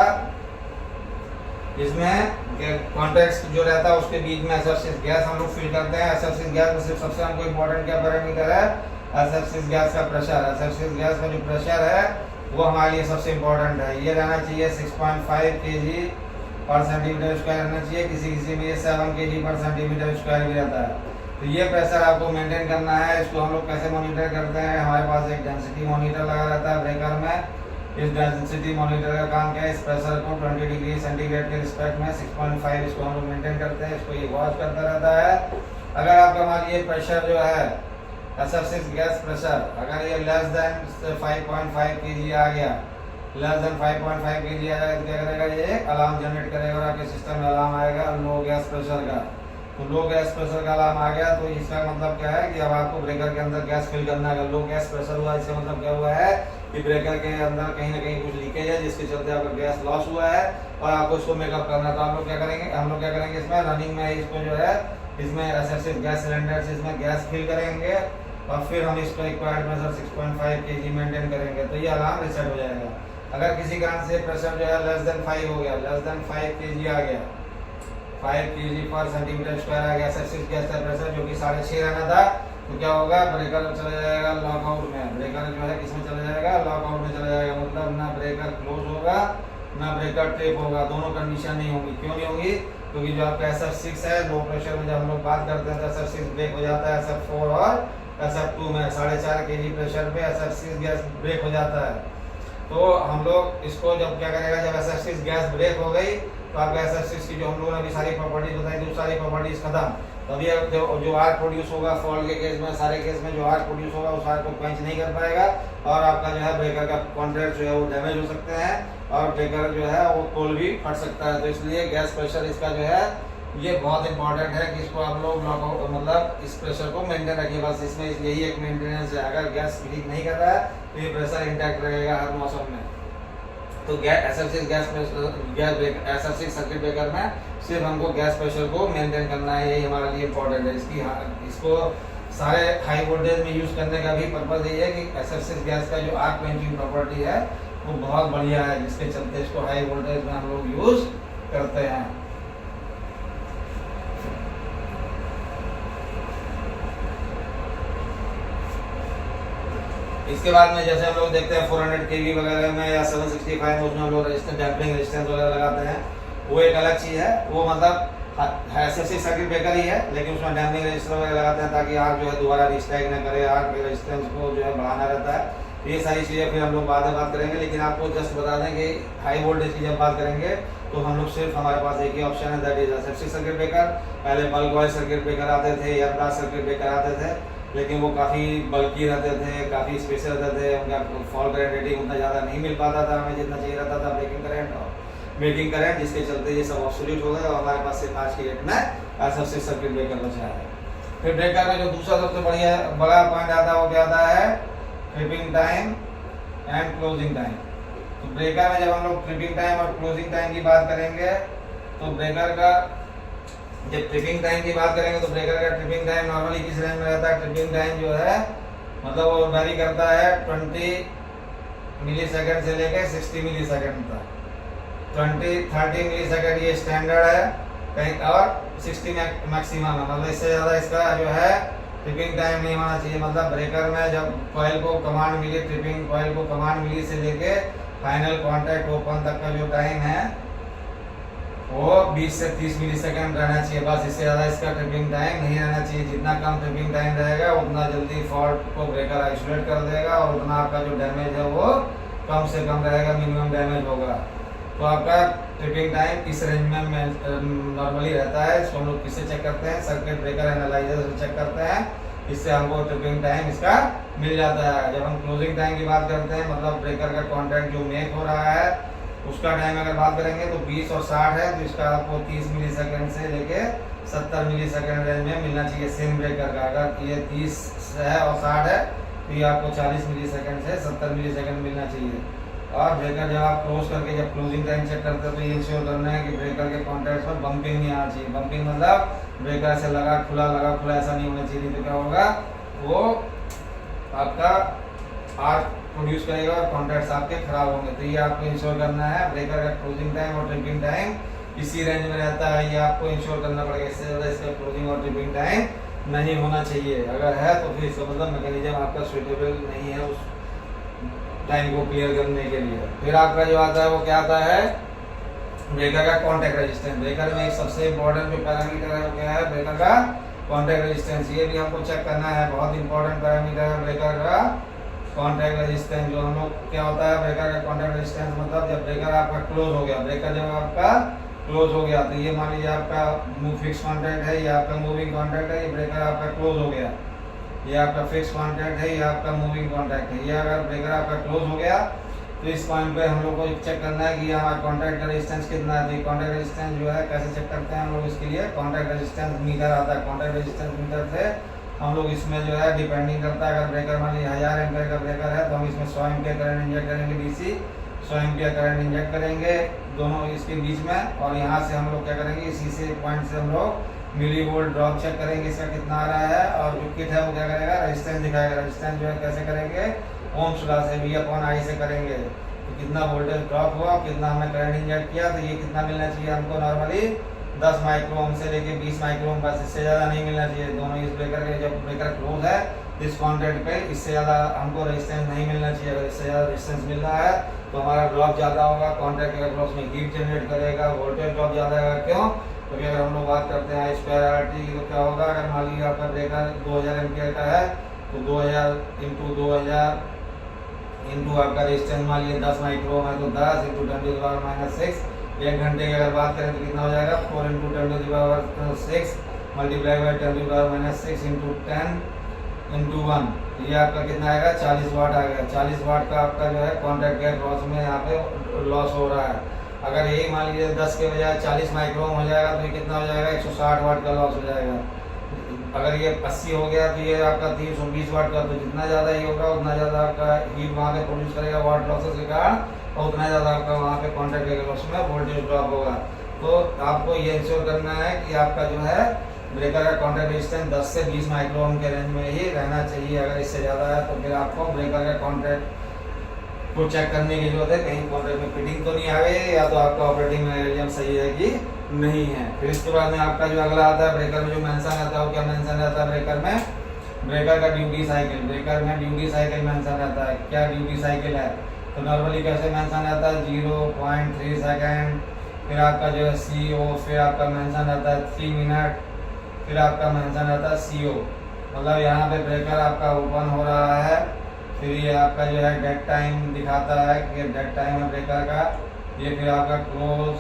इसमें कॉन्टैक्ट जो रहता है उसके बीच में एसएफसी गैस हम लोग फिल करते हैं। एसएफसी गैस में सिर्फ सबसे हमको इम्पोर्टेंट क्या पैरामीटर है, एसएफसी गैस का प्रेशर। एसएफसी गैस का जो प्रेशर है वो हमारे लिए सबसे इम्पोर्टेंट है। ये रहना चाहिए 6.5 kg पर सेंटीमीटर स्क्वायर रहना चाहिए। किसी में ये 7 kg पर सेंटीमीटर स्क्वायर भी रहता है। तो ये प्रेशर आपको मेंटेन करना है। इसको हम लोग कैसे मॉनिटर करते हैं, हमारे पास एक डेंसिटी मॉनिटर लगा रहता है ब्रेकर में। इस डेंसिटी मॉनिटर का काम क्या है, इस प्रेशर को 20 डिग्री सेंटीग्रेड के रिस्पेक्ट में 6.5 इसको हम लोग मेंटेन करते हैं। इसको ये वॉच करता रहता है। अगर आपका मान लीजिए प्रेशर जो है एसएफसी गैस प्रेशर अगर ये लेस देन 5.5 kg आ गया, लेस देन 5.5 kg आ जाएगा तो क्या करेगा, ये अलार्म जनरेट करेगा और आपके सिस्टम में अलार्म आएगा लो गैस प्रेशर का। तो लो गैस प्रेशर का अलार्म आ गया तो इसका मतलब क्या है कि अब आपको ब्रेकर के अंदर गैस फिल करना है। लो गैस प्रेशर हुआ इसका मतलब क्या हुआ है कि ब्रेकर के अंदर कहीं ना कहीं कुछ लीकेज है जिसके चलते आपका गैस लॉस हुआ है और आपको इसको मेकअप करना है। तो आप लोग क्या करेंगे, हम लोग क्या करेंगे, इसमें रनिंग में इसको जो है इसमें एसएफसी गैस सिलेंडर से इसमें गैस फिल करेंगे और फिर हम इसको रिक्वायर्ड मेजर 6.5 kg मेंटेन करेंगे तो ये अलार्म रिसेट हो जाएगा। अगर किसी कारण से प्रेशर जो है लेस देन 5 हो गया, लेस देन 5 kg आ गया, 5 kg पर सेंटीमीटर स्क्वायर आ गया एसएफसी गैस का प्रेशर जो कि 6.5 रहना था, तो क्या होगा, ब्रेकर चला जाएगा लॉकआउट में। ब्रेकर जो है किसमें चला जाएगा, लॉकआउट में चला जाएगा। मतलब ना ब्रेकर क्लोज होगा ना ब्रेकर ट्रिप होगा, दोनों कंडीशन नहीं होंगी। क्यों नहीं होंगी, क्योंकि जो आपका SF6 है लो प्रेशर में जब हम लोग बात करते हैं तो SF6 ब्रेक हो जाता है SF4 और SF2 में 4.5 kg प्रेशर पे SF6 गैस ब्रेक हो जाता है। तो हम लोग इसको जब क्या करेगा, जब SF6 गैस ब्रेक हो गई तो आपका SF6 की जो हम लोगों ने अभी सारी प्रॉपर्टीज बताई थी, सारी प्रॉपर्टीज खत्म। तभी जो आर्क प्रोड्यूस होगा फॉल्ट के केस में, सारे केस में जो आर्क प्रोड्यूस होगा उस आर्क को क्वेंच नहीं कर पाएगा और आपका जो है ब्रेकर का कॉन्टैक्ट जो है वो डैमेज हो सकते हैं और ब्रेकर जो है वो पोल भी फट सकता है। तो इसलिए गैस प्रेशर इसका जो है ये बहुत इंपॉर्टेंट है कि इसको आप लोग मतलब इस प्रेशर को मेंटेन रखिए। बस इसमें यही एक मेंटेनेंस है। अगर गैस लीक नहीं कर रहा है तो ये प्रेशर इंटैक्ट रहेगा हर मौसम में। तो एसएफसी सर्किट ब्रेकर में सिर्फ हमको गैस प्रेशर को मेंटेन करना है, यही हमारे लिए इम्पोर्टेंट है। इसको सारे हाई वोल्टेज में यूज करने का भी पर्पज यही है कि एसएफसी गैस का जो आर्क क्वेंचिंग प्रॉपर्टी है वो बहुत बढ़िया है, जिसके चलते इसको हाई वोल्टेज में हम लोग यूज करते हैं। इसके बाद में जैसे हम लोग देखते हैं 400 kV वगैरह में या 765 में, उसमें हम लोग रेजिस्टेंस डैम्पिंग रेजिस्टेंस वगैरह लगाते हैं, वो एक अलग चीज़ है। वो मतलब एसएफसी सर्किट ब्रेकर ही है, लेकिन उसमें डैम्पिंग रेजिस्टर वगैरह लगाते हैं ताकि आग जो है दोबारा रिस्ट्राइक न करे, आग के रेजिस्टेंस को जो है बढ़ाना रहता है। ये सारी चीज़ें फिर हम लोग बाद में बात करेंगे, लेकिन आपको जस्ट बता दें कि हाई वोल्टेज की जब बात करेंगे तो हम लोग सिर्फ हमारे पास एक ही ऑप्शन है, that is SFC circuit breaker. पहले बल्क वाइज सर्किट ब्रेकर आते थे या ब्रास सर्किट ब्रेकर आते थे, लेकिन वो काफ़ी बल्कि रहते थे, काफ़ी स्पेशल रहते थे, उनका फॉल करंट रेटिंग उतना ज़्यादा नहीं मिल पाता था हमें जितना चाहिए रहता था ब्रेकिंग करंट और मेकिंग करंट, जिसके चलते ये सब ऑब्सोल्यूट हो गए और हमारे पास सिर्फ आज की डेट में एसएफसी सर्किट ब्रेकर बचा है। फिर ब्रेकर का जो दूसरा सबसे बड़ा पॉइंट आता है वो क्या आता है, tripping time and closing time. तो ब्रेकर में जब हम लोग ट्रिपिंग टाइम और क्लोजिंग टाइम की बात करेंगे तो ब्रेकर का जब ट्रिपिंग टाइम की बात करेंगे तो ब्रेकर का ट्रिपिंग टाइम नॉर्मली किस रेंज में रहता है, ट्रिपिंग टाइम जो है मतलब वो वेरी करता है 20 मिली सेकेंड से लेके 60 मिली सेकेंड तक। 30 मिली सेकेंड ये स्टैंडर्ड है कहीं, और 60 मैक्सिमम है, मतलब इससे ज़्यादा इसका जो है ट्रिपिंग टाइम नहीं होना चाहिए। मतलब ब्रेकर में जब कॉइल को कमांड मिली, ट्रिपिंग कॉइल को कमांड मिली से लेके फाइनल कांटेक्ट ओपन तक का जो टाइम है वो 20 से 30 मिली सेकेंड रहना चाहिए, बस। इससे ज़्यादा इसका ट्रिपिंग टाइम नहीं रहना चाहिए। जितना कम ट्रिपिंग टाइम रहेगा उतना जल्दी फॉल्ट को ब्रेकर आइसोलेट कर देगा और उतना आपका जो डैमेज है वो कम से कम रहेगा, मिनिमम डैमेज होगा। तो आपका ट्रिपिंग टाइम इस रेंज में नॉर्मली रहता है। इसको हम लोग किससे चेक करते हैं, सर्किट ब्रेकर एनालाइजर से चेक करते हैं, इससे हमको ट्रिपिंग टाइम इसका मिल जाता है। जब हम क्लोजिंग टाइम की बात करते हैं, मतलब ब्रेकर का कॉन्टैक्ट जो मेक हो रहा है उसका टाइम अगर बात करेंगे तो 20 और 60 है, तो इसका आपको 30 मिली सेकेंड से लेके 70 मिली सेकेंड रेंज में मिलना चाहिए सेम ब्रेकर का। अगर ये 30 है और 60 है तो ये आपको 40 मिली सेकेंड से 70 मिली सेकेंड मिलना चाहिए। और ब्रेकर जब आप क्लोज करके जब क्लोजिंग टाइम चेक करते हैं तो ये इंश्योर करना है कि ब्रेकर के कॉन्टैक्ट में बम्पिंग नहीं आना चाहिए। बम्पिंग मतलब ब्रेकर से लगा खुला ऐसा नहीं होना चाहिए, तो क्या होगा वो आपका आर्क प्रोड्यूस करेगा और कॉन्टैक्ट्स आपके खराब होंगे। तो ये आपको इंश्योर करना है। ब्रेकर का क्लोजिंग टाइम और ट्रिपिंग टाइम इसी रेंज में रहता है, ये आपको इंश्योर करना पड़ेगा। इससे ज़्यादा इसका क्लोजिंग और ट्रिपिंग टाइम नहीं होना चाहिए। अगर है तो फिर इसका मतलब मैकेनिज्म आपका सुइटेबल नहीं है उस टाइम को क्लियर करने के लिए। फिर आपका जो आता है वो क्या आता है, ब्रेकर का कॉन्टैक्ट रेजिस्टेंस। ब्रेकर में एक सबसे इम्पोर्टेंट जो पैरामीटर है वो क्या है, ब्रेकर का कॉन्टैक्ट रेजिस्टेंस। ये भी हमको चेक करना है, बहुत इंपॉर्टेंट पैरामीटर है ब्रेकर का कॉन्टैक्ट रेजिस्टेंस। जो हम लोग क्या होता है ब्रेकर का कॉन्टैक्ट रेजिस्टेंस, मतलब जब ब्रेकर आपका क्लोज हो गया, ब्रेकर जब आपका क्लोज हो गया तो ये मान लीजिए आपका फिक्स कॉन्टैक्ट है, ये आपका मूविंग कॉन्टैक्ट है, ये ब्रेकर आपका क्लोज हो गया, ये आपका फिक्स कॉन्टैक्ट है, ये आपका मूविंग कॉन्टैक्ट है। ये अगर ब्रेकर आपका क्लोज हो गया तो इस पॉइंट पे हम लोग को चेक करना है कि हमारा कॉन्टैक्ट का रेजिस्टेंस कितना है। तो कॉन्टैक्ट रेजिस्टेंस जो है कैसे चेक करते हैं हम लोग, इसके लिए कॉन्टैक्ट रेजिस्टेंस मीटर आता है। कॉन्टैक्ट रेजिस्टेंस मीटर से हम लोग इसमें जो है डिपेंडिंग करता है, अगर ब्रेकर मान लीजिए 1000 एम्पीयर का ब्रेकर है तो हम इसमें 100 एम्पीयर करंट इंजेक्ट करेंगे, डीसी 100 एम्पीयर करंट इंजेक्ट करेंगे दोनों इसके बीच में। और यहाँ से हम लोग क्या करेंगे, इसी से पॉइंट से हम लोग मिली वोल्ट ड्रॉप चेक करेंगे इसका कितना आ रहा है। और जो किट है वो क्या करेगा, रेजिस्टेंस दिखाएगा। रेजिस्टेंस जो है कैसे करेंगे, ओम्स लॉ से V/I से करेंगे। तो कितना वोल्टेज ड्रॉप हुआ, कितना हमने करंट इंजेक्ट किया, तो ये कितना मिलना चाहिए हमको, नॉर्मली 10 माइक्रो ओम से लेके 20 माइक्रो ओम, बस इससे ज़्यादा नहीं मिलना चाहिए। दोनों इस ब्रेकर के जब ब्रेकर क्लोज है इस कॉन्टैक्ट पे इससे ज़्यादा हमको रेजिस्टेंस नहीं मिलना चाहिए। अगर इससे ज़्यादा रेजिस्टेंस मिल रहा है तो हमारा ड्रॉप ज़्यादा होगा, कॉन्टैक्ट के क्रॉस में हीट जनरेट करेगा, वोल्टेज ड्रॉप ज़्यादा आएगा। क्यों, क्योंकि अगर हम लोग बात करते हैं स्क्वायर RT की तो क्या होगा, अगर मान लीजिए आपका ब्रेकर 2000 एम्पीयर का है तो 2000 × 2000 इंटू आपका रेजिस्टेंस मान लीजिए 10 माइक्रो है तो 10 × 10⁻⁶। 1 घंटे की अगर बात करें तो कितना हो जाएगा, 4 × 10⁻6 मल्टीप्लाई बाई 10⁻6 × 10 × 1, ये आपका कितना आएगा, 40 वाट आ गया। 40 वाट का आपका जो है कॉन्टैक्ट के क्रॉस में यहाँ पे लॉस हो रहा है। अगर यही मान लीजिए 10 के बजाय 40 माइक्रो हो जाएगा तो ये कितना हो जाएगा, 160 वाट का लॉस हो जाएगा। अगर ये 80 हो गया तो ये आपका 320 वाट का, तो जितना ज़्यादा ये होगा उतना ज़्यादा आपका हीट वहाँ पे प्रोड्यूस करेगा वाट लॉसेस के कारण, और उतना ज़्यादा आपका वहाँ पे कॉन्टैक्ट के क्रॉस में वोल्टेज ड्रॉप होगा। तो आपको ये इंश्योर करना है कि आपका जो है ब्रेकर का कॉन्टैक्ट रेजिस्टेंस 10 से 20 माइक्रो ओम के रेंज में ही रहना चाहिए। अगर इससे ज़्यादा है तो फिर आपको ब्रेकर का कॉन्टैक्ट को चेक करने की जरूरत है, कहीं कॉन्टैक्ट में फिटिंग तो नहीं आ गई या तो आपका ऑपरेटिंग मैकेनिज्म सही है कि नहीं है। फिर इसके बाद में आपका जो अगला आता है ब्रेकर में जो मेंशन रहता है वो क्या मेंशन रहता है ब्रेकर में, ब्रेकर का ड्यूटी साइकिल, ब्रेकर में ड्यूटी साइकिल मेंशन रहता है। क्या ड्यूटी साइकिल है तो नॉर्मली कैसे मेंशन रहता है 0.3 सेकेंड, फिर आपका जो है CO, फिर आपका मेंशन रहता है 3 मिनट, फिर आपका मेंशन रहता है CO। मतलब यहाँ पे ब्रेकर आपका ओपन हो रहा है, फिर ये आपका जो है डेड टाइम दिखाता है कि डेड टाइम है ब्रेकर का, ये फिर आपका क्लोज,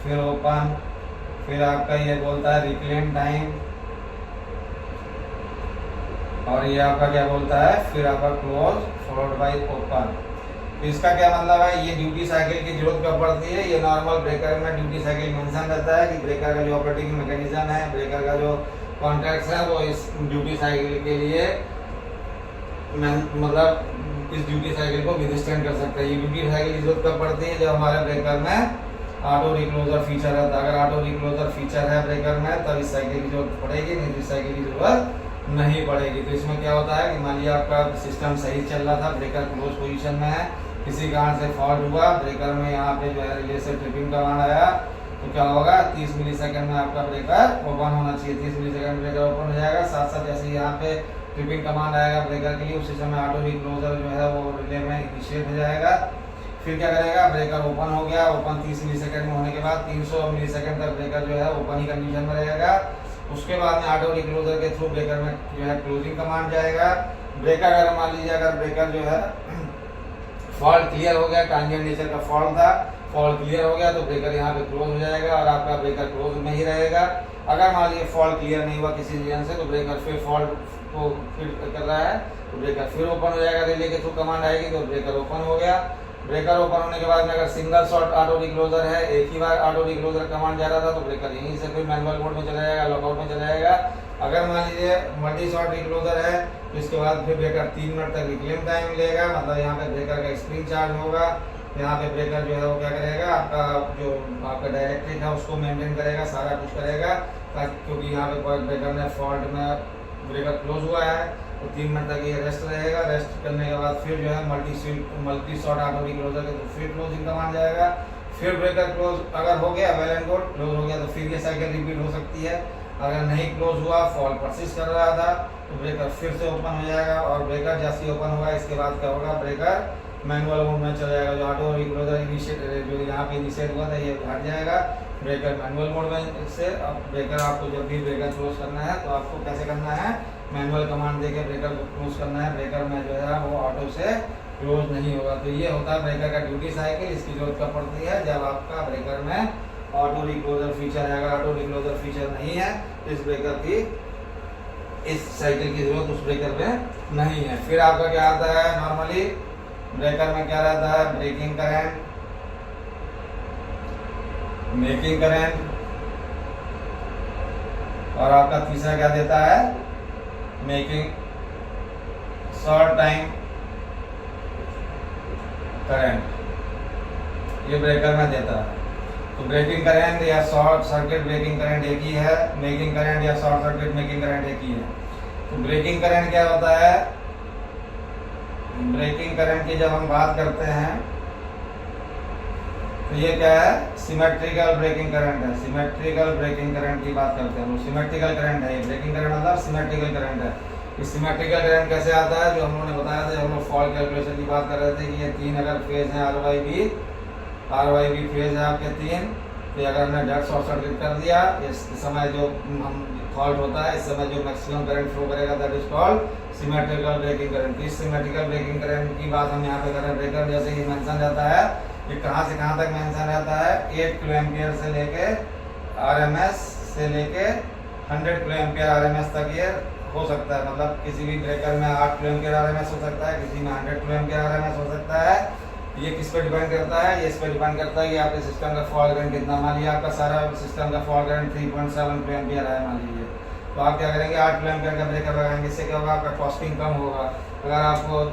फिर ओपन, फिर आपका ये बोलता है रिक्लेम टाइम, और ये आपका क्या बोलता है फिर आपका क्लोज फॉलोड बाय ओपन। तो इसका क्या मतलब है, ये ड्यूटी साइकिल की जरूरत कब पड़ती है, ये नॉर्मल ब्रेकर में ड्यूटी साइकिल मेंशन रहता है कि ब्रेकर का जो ऑपरेटिंग मैकेनिज्म है, ब्रेकर का जो कॉन्ट्रैक्ट्स है वो इस ड्यूटी साइकिल के लिए मतलब इस ड्यूटी साइकिल को विथस्टैंड कर सकता है। ये ड्यूटी साइकिल की जरूरत कब पड़ती है, जब हमारे ब्रेकर में ऑटो रिक्लोजर फीचर है। अगर ऑटो रिक्लोजर फीचर है ब्रेकर में तब इस साइकिल की जरूरत पड़ेगी, नहीं तो इस साइकिल की जरूरत नहीं पड़ेगी। तो इसमें क्या होता है कि मान लिया आपका सिस्टम सही चल रहा था, ब्रेकर क्लोज पोजीशन में है, किसी कारण से फॉल्ट हुआ, ब्रेकर में यहाँ पे जो है रिले से ट्रिपिंग कमांड आया, तो क्या होगा 30 मिलीसेकंड में आपका ब्रेकर ओपन होना चाहिए। 30 मिलीसेकंड ब्रेकर ओपन हो जाएगा। साथ साथ जैसे यहाँ पे ट्रिपिंग कमांड आएगा ब्रेकर के लिए, उसी समय ऑटो रिक्लोजर जो है वो रिले में इनिशिएट हो जाएगा। फिर क्या करेगा, ब्रेकर ओपन हो गया, ओपन 30 मिलीसेकंड में होने के बाद 300 मिलीसेकंड तक ब्रेकर जो है ओपन ही कंडीशन में रहेगा। उसके बाद में ऑटो रिक्लोजर के थ्रू ब्रेकर में जो है क्लोजिंग कमांड जाएगा। ब्रेकर अगर मान लीजिए अगर ब्रेकर जो है फॉल्ट क्लियर हो गया, ट्रांजिएंट नेचर का फॉल्ट था, फॉल्ट क्लियर हो गया तो ब्रेकर यहाँ पे क्लोज हो जाएगा और आपका ब्रेकर क्लोज में ही रहेगा। अगर मान लीजिए फॉल्ट क्लियर नहीं हुआ किसी रीजन से तो ब्रेकर फिर फॉल्ट को फिर कर रहा है तो ब्रेकर फिर ओपन हो जाएगा। रिले के थ्रू कमांड आएगी तो ब्रेकर ओपन हो गया। ब्रेकर ओपन होने के बाद में अगर सिंगल शॉट ऑटो रिक्लोजर है, एक ही बार ऑटो रिक्लोजर कमांड जा रहा था तो ब्रेकर यहीं से फिर मैनुअल मोड में चला जाएगा, लॉकआउट में चला जाएगा। अगर मान लीजिए मल्टी शॉट रिक्लोजर है तो इसके बाद फिर ब्रेकर 3 मिनट तक रिक्लेम टाइम लेगा, मतलब यहाँ पे ब्रेकर का स्क्रीन चार्ज होगा। यहाँ पे ब्रेकर जो है वो क्या करेगा, आपका जो आपका डायरेक्ट्रिक है उसको मेंटेन करेगा, सारा कुछ करेगा, क्योंकि यहाँ पे ब्रेकर में फॉल्ट में ब्रेकर क्लोज हुआ है तो 3 मिनट तक ये रेस्ट रहेगा। रेस्ट करने के बाद फिर जो है मल्टी शॉट ऑटो रिक्लोजर के तो फिर क्लोजिंग कमांड जाएगा। फिर ब्रेकर क्लोज अगर हो गया, वेल एंड गुड, क्लोज हो गया तो फिर ये साइकिल रिपीट हो सकती है। अगर नहीं क्लोज हुआ, फॉल्ट परसिस्ट कर रहा था तो ब्रेकर फिर से ओपन हो जाएगा और ब्रेकर जैसे ही ओपन होगा इसके बाद क्या होगा, ब्रेकर मैनुअल मोड में चला जाएगा। जो ऑटो रिक्लोजर इनिशिएट जो यहाँ पे इनिशिएट हुआ था ये हट जाएगा, ब्रेकर मैनुअल मोड में से। अब ब्रेकर आपको जब भी ब्रेकर क्लोज करना है तो आपको कैसे करना है, मैनुअल कमांड देके ब्रेकर को क्लोज करना है। ब्रेकर में जो है वो ऑटो से क्लोज नहीं होगा। तो ये होता है ब्रेकर का ड्यूटी साइकिल। इसकी जरूरत कब पड़ती है, जब आपका ब्रेकर में ऑटो रिक्लोजर फीचर है। अगर ऑटो रिक्लोजर फीचर नहीं है तो इस ब्रेकर की इस साइकिल की जरूरत उस ब्रेकर में नहीं है। फिर आपका क्या आता है, नॉर्मली ब्रेकर में क्या रहता है, ब्रेकिंग करंट, मेकिंग करंट, और आपका तीसरा क्या देता है, मेकिंग शॉर्ट टाइम करंट, ये ब्रेकर में देता है। तो ब्रेकिंग करंट या शॉर्ट सर्किट ब्रेकिंग करंट एक ही है, मेकिंग करंट या शॉर्ट सर्किट मेकिंग करंट एक ही है। तो ब्रेकिंग करंट क्या होता है, ब्रेकिंग करंट की जब हम बात करते हैं तो ये क्या है, सिमेट्रिकल ब्रेकिंग करंट है। सिमेट्रिकल ब्रेकिंग करंट की बात करते हैं, सिमेट्रिकल करंट है ये। ब्रेकिंग करंट मतलब सिमेट्रिकल करंट है। इस सिमेट्रिकल करंट कैसे आता है, जो हम लोगों ने बताया था, हम लोग फॉल्ट कैलकुलेशन की बात कर रहे थे कि ये 3 अगर फेज हैं, RYB फेज है आपके 3, तो अगर हमने डायरेक्ट शॉर्ट सर्किट कर दिया, इस समय जो हम फॉल्ट होता है, इस समय जो मैक्सिमम करंट फ्लो करेगा that is called symmetrical breaking current. इस सिमेट्रिकल ब्रेकिंग करंट की बात हम यहाँ पे कर रहे हैं। ब्रेकर जैसे ही मेंशन रहता है, ये कहाँ से कहाँ तक मेंशन रहता है, 8 किलो एम्पियर से लेके RMS से लेके 100 किलो एम्पियर RMS तक ये हो सकता है। मतलब किसी भी ब्रेकर में 8 किलो एम्पियर RMS हो सकता है, किसी में 100 किलो एम्पियर RMS हो सकता है। ये किस पे डिपेंड करता है, ये इस पे डिपेंड करता है कि आपके सिस्टम का फॉल्ट करंट कितना। मान लीजिए आपका सारा सिस्टम का फॉल्ट करंट 3.7 किलो एम्पियर है मान लीजिए, तो आप क्या करेंगे, 8 किलो एम्पियर का ब्रेकर लगाएंगे। इससे क्या होगा, आपका कॉस्टिंग कम होगा। अगर आपको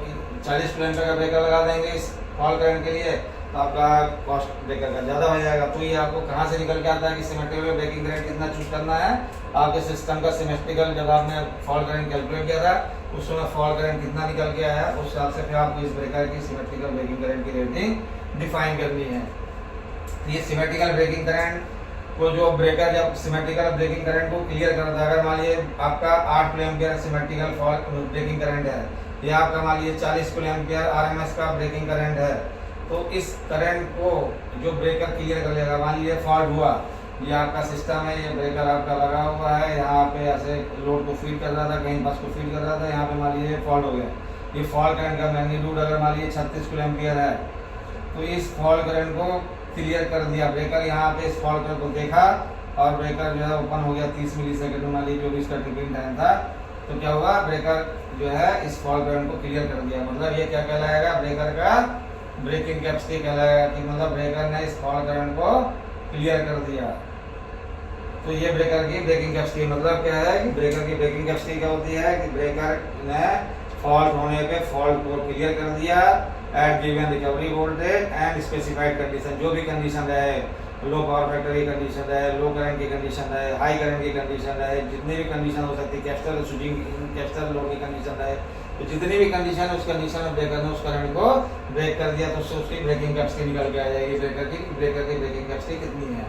40 किलो एम्पियर का ब्रेकर लगा देंगे इस फॉल्ट करंट के लिए तो आपका कॉस्ट ब्रेकर का ज़्यादा हो जाएगा। तो ये आपको कहाँ से निकल के आता है कि सिमेट्रिकल ब्रेकिंग करंट कितना चूज करना है। आपके सिस्टम का सिमेट्रिकल जब आपने फॉल्ट करंट कैलकुलेट किया था उस समय फॉल्ट करंट कितना निकल के आया, उस हिसाब से फिर आपको इस ब्रेकर की सिमेट्रिकल ब्रेकिंग करंट की रेटिंग डिफाइन करनी है। ये सिमेट्रिकल ब्रेकिंग करंट को जो ब्रेकर जब सिमेट्रिकल ब्रेकिंग करंट को क्लियर करता है, अगर मान लीजिए आपका 8 kilo ampere symmetrical fault breaking current है, या आपका मान लीजिए 40 किलो एम्पियर आरएमएस का ब्रेकिंग करंट है, तो इस करंट को जो ब्रेकर क्लियर कर लेगा। मान लीजिए फॉल्ट हुआ, ये आपका सिस्टम है, ये ब्रेकर आपका लगा हुआ है, यहाँ पे ऐसे लोड को फीड कर रहा था, कहीं बस को फीड कर रहा था, यहाँ पे मान लीजिए फॉल्ट हो गया। ये फॉल्ट करंट का मैग्नीट्यूड अगर मान लीजिए 36 किलो एम्पियर है, तो इस फॉल्ट करंट को क्लियर कर दिया ब्रेकर। यहाँ पे इस फॉल्ट करंट को देखा और ब्रेकर जो है ओपन हो गया 30 मिली सेकेंड में, मान लीजिए जो भी इसका टिपिंग टाइम था, तो क्या हुआ, ब्रेकर जो है इस फॉल्ट करंट को क्लियर कर दिया। मतलब ये क्या कहलाएगा, ब्रेकर का ब्रेकिंग कैपेसिटी कहलाएगा, कि मतलब ब्रेकर ने इस फॉल्ट करंट को क्लियर कर दिया। तो ये ब्रेकर की ब्रेकिंग कैपेसिटी मतलब क्या है, कि ब्रेकर की ब्रेकिंग कैपेसिटी क्या होती है, कि ब्रेकर ने फॉल्ट होने पे फॉल्ट को क्लियर कर दिया at given recovery voltage and specified condition. जो भी कंडीशन है, लो पावर फैक्टर की कंडीशन है, लो करंट की कंडीशन है, हाई करंट की कंडीशन है, जितनी भी कंडीशन हो सकती है, कैपिटल स्विचिंग कैपिटल लोड की कंडीशन है, तो जितनी भी कंडीशन है उस कंडीशन में ब्रेकर ने उस करंट को ब्रेक कर दिया, तो उससे उसकी ब्रेकिंग कैपेसिटी निकल के आ जाएगी, ब्रेकर की ब्रेकिंग कैपेसिटी कितनी है।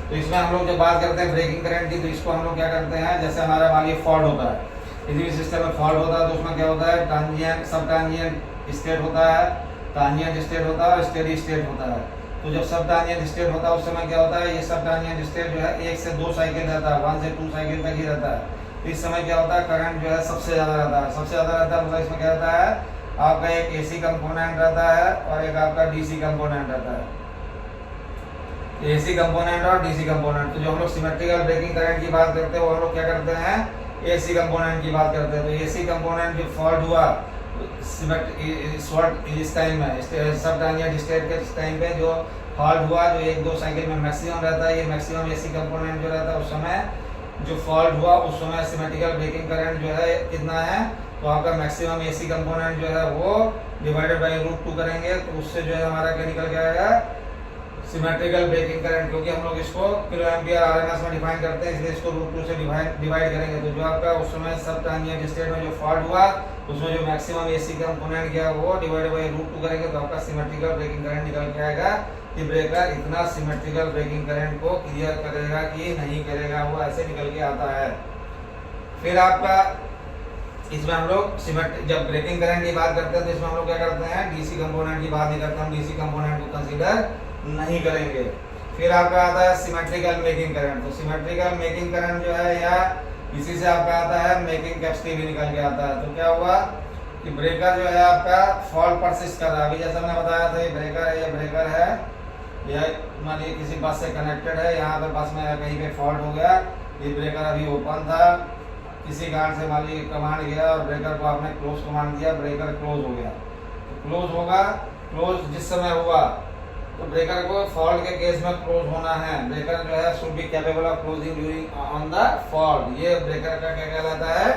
तो इसमें हम लोग जब बात करते हैं ब्रेकिंग करंट की, तो इसको हम लोग क्या करते हैं, जैसे हमारा मान लीजिए फॉल्ट होता है, किसी भी सिस्टम में फॉल्ट होता है, तो उसमें क्या होता है, ट्रांजिएंट सब ट्रांजिएंट स्टेट होता है, ट्रांजिएंट स्टेट होता है और स्टेडी स्टेट होता है। तो जब सब ट्रांजिएंट स्टेट होता है उस समय क्या होता है, ये सब ट्रांजिएंट स्टेट जो है 1 से 2 साइकिल रहता है, 1 से 2 साइकिल तक ही रहता है। तो इस समय क्या होता है, करंट जो है सबसे ज्यादा रहता है, सबसे ज्यादा रहता है। मतलब इसमें क्या रहता है, आपका एक एसी कंपोनेंट रहता है और एक आपका डीसी कंपोनेंट रहता है, एसी कंपोनेंट और डीसी कंपोनेंट। तो जो हम लोग सिमेट्रिकल ब्रेकिंग करंट की बात करते हैं, वो हम लोग क्या करते हैं, एसी कंपोनेंट की बात करते हैं। तो एसी कंपोनेंट जो फॉल्ट हुआ इस टाइम में सब ट्रांजिएंट स्टेट के टाइम पे जो फॉल्ट हुआ, जो 1-2 साइकिल में मैक्सिमम रहता है, ये मैक्सिमम एसी कंपोनेंट जो रहता है उस समय जो फॉल्ट हुआ उस समय सिमेट्रिकल ब्रेकिंग करंट जो है कितना है, तो आपका मैक्सिमम एसी कंपोनेंट जो है वो डिवाइडेड बाय √2 करेंगे, तो उससे जो है हमारा क्या निकल के आएगा, सिमेट्रिकल ब्रेकिंग करंट। क्योंकि हम लोग इसको किलो एम्पियर आरएमएस में डिफाइन करते हैं, इसलिए इसको √2 से डिवाइड करेंगे। तो जो आपका उस समय सब ट्रांजिएंट स्टेट में जो फॉल्ट हुआ उसमें जो मैक्सिमम एसी कंपोनेंट गया वो डिवाइडेड बाय √2 करेंगे, तो आपका सिमेट्रिकल ब्रेकिंग करंट निकल के आएगा कि ब्रेकर इतना सिमेट्रिकल ब्रेकिंग करंट को क्लियर करेगा कि नहीं करेगा, वो ऐसे निकल के आता है। फिर आपका इसमें हम लोग जब ब्रेकिंग करंट की बात करते हैं तो इसमें हम लोग क्या करते हैं, डीसी कंपोनेंट की बात नहीं करते, हम डीसी कंपोनेंट को कंसीडर नहीं करेंगे। फिर आपका आता है सिमेट्रिकल मेकिंग करंट। तो सिमेट्रिकल मेकिंग करंट जो है या इसी से आपका आता है मेकिंग कैपेसिटी भी निकल के आता है। तो क्या हुआ कि ब्रेकर जो है आपका फॉल्ट परसिस्ट कर रहा है। अभी जैसा मैंने बताया था, ये ब्रेकर है, यह मान लीजिए किसी बस से कनेक्टेड है, यहाँ पे बस में कहीं पे फॉल्ट हो गया, ये ब्रेकर अभी ओपन था, किसी कारण से मान लीजिए कमांड गया और ब्रेकर को आपने क्लोज कमांड दिया, ब्रेकर क्लोज हो गया। तो क्लोज होगा, क्लोज जिस समय हुआ तो ब्रेकर को फॉल्ट के केस में क्लोज होना है। ब्रेकर जो है should be capable of closing during on the fault. ये ब्रेकर का क्या कहलाता है,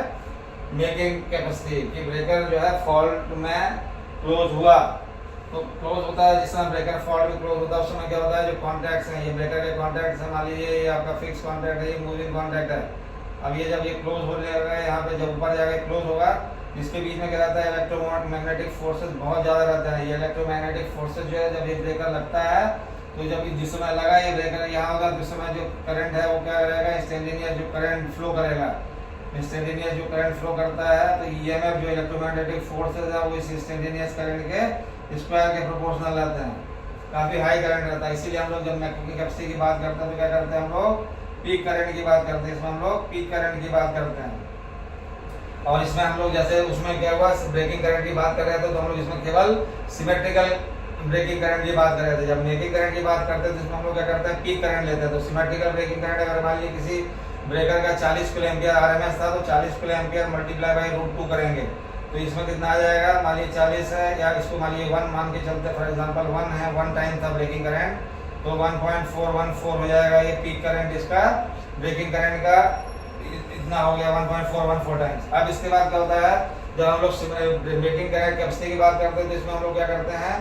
मेकिंग कैपेसिटी, कि ब्रेकर जो है फॉल्ट में क्लोज हुआ। तो क्लोज होता है जिस समय ब्रेकर फॉल्ट में क्लोज होता है, उस समय क्या होता है, जो कॉन्टैक्ट्स हैं, ये ब्रेकर के कॉन्टैक्ट्स हैं, मान लीजिए ये आपका फिक्स कॉन्टैक्ट है, ये मूविंग कॉन्टैक्ट है। अब ये जब ये क्लोज हो जाएगा, यहाँ पे जब ऊपर जाके क्लोज होगा, इसके बीच में क्या रहता है, इलेक्ट्रोमैग्नेटिक फोर्सेस बहुत ज्यादा रहता है। ये इलेक्ट्रोमैग्नेटिक फोर्सेस जो है जब ये ब्रेकर लगता है, तो जब जिस समय लगा ये ब्रेकर यहाँ होगा, तो उस समय जो करंट है वो क्या रहेगा, इंस्टेंटेनियस जो करंट फ्लो करेगा, इंस्टेंटेनियस जो करंट फ्लो करता है, तो ईएमएफ जो इलेक्ट्रोमैग्नेटिक फोर्सेस है वो इस इंस्टेंटेनियस करंट के स्क्वायर के प्रोपोर्शनल रहते हैं, काफी हाई करंट रहता है। इसीलिए हम लोग जब मैकेनिकल कैपेसिटी की बात करते हैं तो क्या करते हैं, हम लोग पीक करंट की बात करते हैं, इसमें हम लोग पीक करंट की बात करते हैं। और इसमें हम लोग जैसे उसमें क्या हुआ, ब्रेकिंग करंट की बात कर रहे थे, तो हम लोग इसमें केवल सिमेट्रिकल ब्रेकिंग करंट की बात कर रहे थे। जब मेकिंग करंट की बात करते हैं तो इसमें हम लोग क्या करते हैं, पीक करंट लेते हैं। तो सिमेट्रिकल ब्रेकिंग करंट अगर मान लीजिए किसी ब्रेकर का 40 किलो एम्पियर आरएमएस था, तो 40 किलो एम्पियर मल्टीप्लाई बाय √2 करेंगे, तो इसमें कितना आ जाएगा, मान लीजिए 40 है, या इसको मान लीजिए 1 मान के चलते, फॉर एग्जांपल 1 है, 1 टाइम था ब्रेकिंग करंट, तो 1.414 हो जाएगा ये पीक करंट, इसका ब्रेकिंग करंट का इतना हो गया 1.414 टाइम्स। अब इसके बाद क्या होता है, जब हम लोग ब्रेकिंग करंट कैपेसिटी की बात करते हैं तो इसमें हम लोग क्या करते हैं,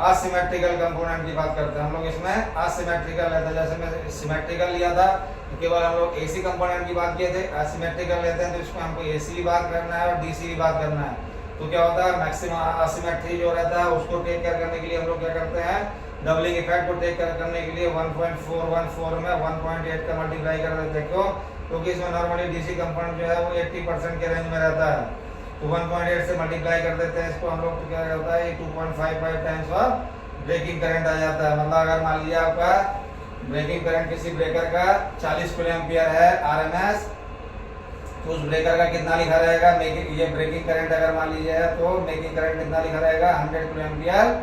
असिमेट्रिकल कंपोनेंट की बात करते हैं। हम लोग इसमें असिमेट्रिकल लेते हैं, जैसे मैं सिमेट्रिकल लिया था तो केवल हम लोग एसी कंपोनेंट की बात किए थे, असिमेट्रिकल लेते हैं तो इसमें हमको एसी भी बात करना है और डीसी भी बात करना है। तो क्या होता है, मैक्सिमम असिमेट्री जो रहता है उसको टेक केयर करने के लिए हम लोग क्या करते हैं, डबलिंग इफेक्ट को टेक करने के लिए 1.414 में 1.8 का मल्टीप्लाई कर देते हैं। क्यों? क्योंकि इसमें नॉर्मली डीसी कंपोनेंट जो है वो 80% के रेंज में रहता है, तो 1.8 से मल्टीप्लाई कर देते हैं इसको हम लोग, तो क्या होता है ये 2.55 टाइम्स ऑफ ब्रेकिंग करंट आ जाता है। मतलब अगर मान लीजिए आपका ब्रेकिंग करंट किसी ब्रेकर का 40 किलो एम्पियर है आरएमएस, तो उस ब्रेकर का कितना लिखा रहेगा, ये ब्रेकिंग करंट अगर मान लीजिए है तो मेकिंग करंट कितना लिखा रहेगा, 100 किलो एम्पियर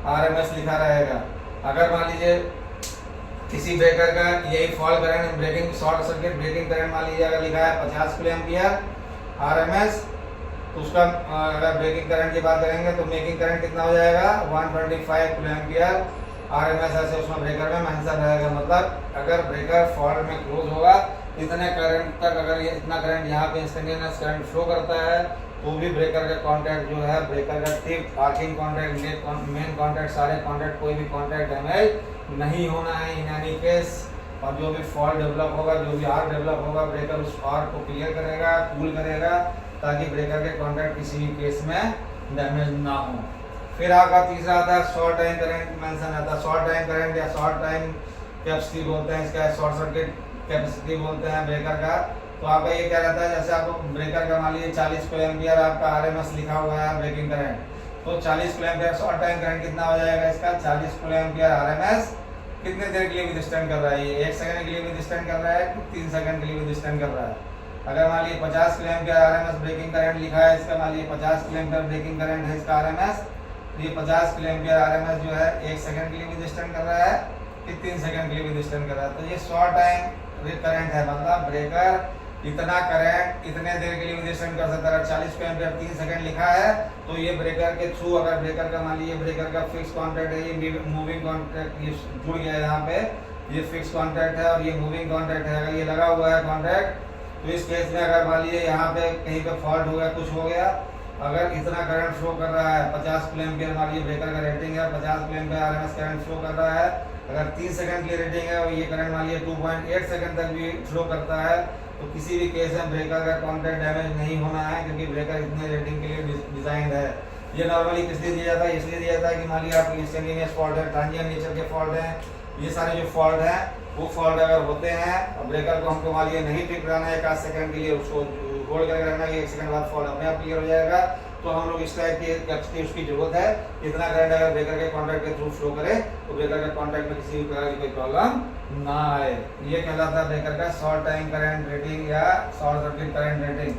आरएमएस लिखा रहेगा। अगर मान लीजिए किसी ब्रेकर का यही fault current breaking short circuit breaking current मान लीजिए अगर लिखा है 50 किलो एम्पियर आरएमएस, तो उसका अगर ब्रेकिंग करंट की बात करेंगे तो मेकिंग करंट कितना हो जाएगा, 125 किलो एम्पियर आरएमएस ऐसे उसमें ब्रेकर में मेंशन रहेगा। मतलब अगर ब्रेकर फॉल्ट में क्लोज होगा इतने करंट तक, अगर ये इतना करंट यहाँ पे इंस्टेंटेनियस करंट फ्लो करता है तो भी ब्रेकर का कॉन्टैक्ट जो है, ब्रेकर का tip arcing contact main contact सारे कॉन्टैक्ट कोई भी कॉन्टैक्ट डैमेज नहीं होना है इन एनी केस। और जो भी फॉल्ट डेवलप होगा, जो भी आर्क डेवलप होगा, ब्रेकर उस आर्क को क्लियर करेगा, कूल करेगा, ताकि ब्रेकर के कॉन्टैक्ट किसी भी केस में डैमेज ना हो। फिर आपका तीसरा आता है शॉर्ट टाइम करंट मेंशन आता है। शॉर्ट टाइम करंट या शॉर्ट टाइम कैपेसिटी बोलते हैं इसका, शॉर्ट सर्किट कैपेसिटी बोलते हैं ब्रेकर का। तो आपका ये क्या रहता है, जैसे आपको ब्रेकर का मान लीजिए 40 किलो एम्पियर आपका आरएमएस लिखा हुआ है ब्रेकिंग करंट, तो 40 kilo ampere short time current कितना हो जाएगा इसका, 40 किलो एम्पियर आरएमएस कितने देर के लिए विथस्टैंड कर रहा है, ये 1 सेकंड के लिए विथस्टैंड कर रहा है कि 3 सेकंड के लिए विथस्टैंड कर रहा है। अगर मान लीजिए 50 kilo ampere RMS breaking current लिखा है इसका, मान लीजिए 50 किलो एम्पियर ब्रेकिंग करंट है इसका आरएमएस, तो ये 50 किलो एम्पियर आरएमएस जो है 1 सेकंड के लिए विथस्टैंड कर रहा है कि 3 सेकंड के लिए विथस्टैंड कर रहा है। तो ये शॉर्ट टाइम करंट है, मतलब ब्रेकर इतना करंट इतने देर के लिए विथस्टैंड कर सकता है। 40 किलो एम्पियर 3 सेकंड लिखा है तो ये ब्रेकर के थ्रू, अगर ब्रेकर का मान लीजिए ब्रेकर का फिक्स कॉन्टैक्ट है, ये मूविंग कॉन्टैक्ट ये जुड़ गया है यहाँ पे, ये फिक्स कॉन्टैक्ट है और ये मूविंग कॉन्टैक्ट है, अगर ये लगा हुआ है कॉन्टैक्ट, तो इस केस में अगर मान लीजिए यहाँ पे कहीं पे फॉल्ट हो गया, कुछ हो गया, अगर इतना करंट फ्लो कर रहा है 50 किलो एम्पियर मान लीजिए ब्रेकर का रेटिंग है, 50 kilo ampere RMS current flow कर रहा है, अगर 3 सेकंड की रेटिंग है और ये करंट मान लीजिए 2.8 सेकंड तक भी फ्लो करता है, तो किसी भी केस में ब्रेकर का कॉन्टैक्ट डैमेज नहीं होना है, क्योंकि ब्रेकर इतने रेटिंग के लिए डिजाइन है। ये नॉर्मली किस लिए दिया जाता है, इसलिए दिया जाता है कि मान लीजिए आपकी इंस्टेंटेनियस फॉल्ट है, ट्रांजिएंट नेचर के फॉल्ट हैं, ये सारे जो फॉल्ट हैं वो फॉल्ट अगर होते हैं और ब्रेकर को हमको मान लीजिए नहीं टिक कराना है 1 सेकंड के लिए, उसको होल्ड करके रखना है, 1 सेकंड बाद फॉल्ट अपने आप क्लियर हो जाएगा, तो हम लोग इस टाइप की कैपेसिटी उसकी जरूरत है। इतना करंट अगर ब्रेकर के कॉन्टैक्ट के थ्रू फ्लो करे तो ब्रेकर के कॉन्टैक्ट में किसी भी प्रकार की कोई प्रॉब्लम ना आए। ये कहलाता है ब्रेकर का शॉर्ट टाइम करंट रेटिंग या शॉर्ट सर्किट करंट रेटिंग।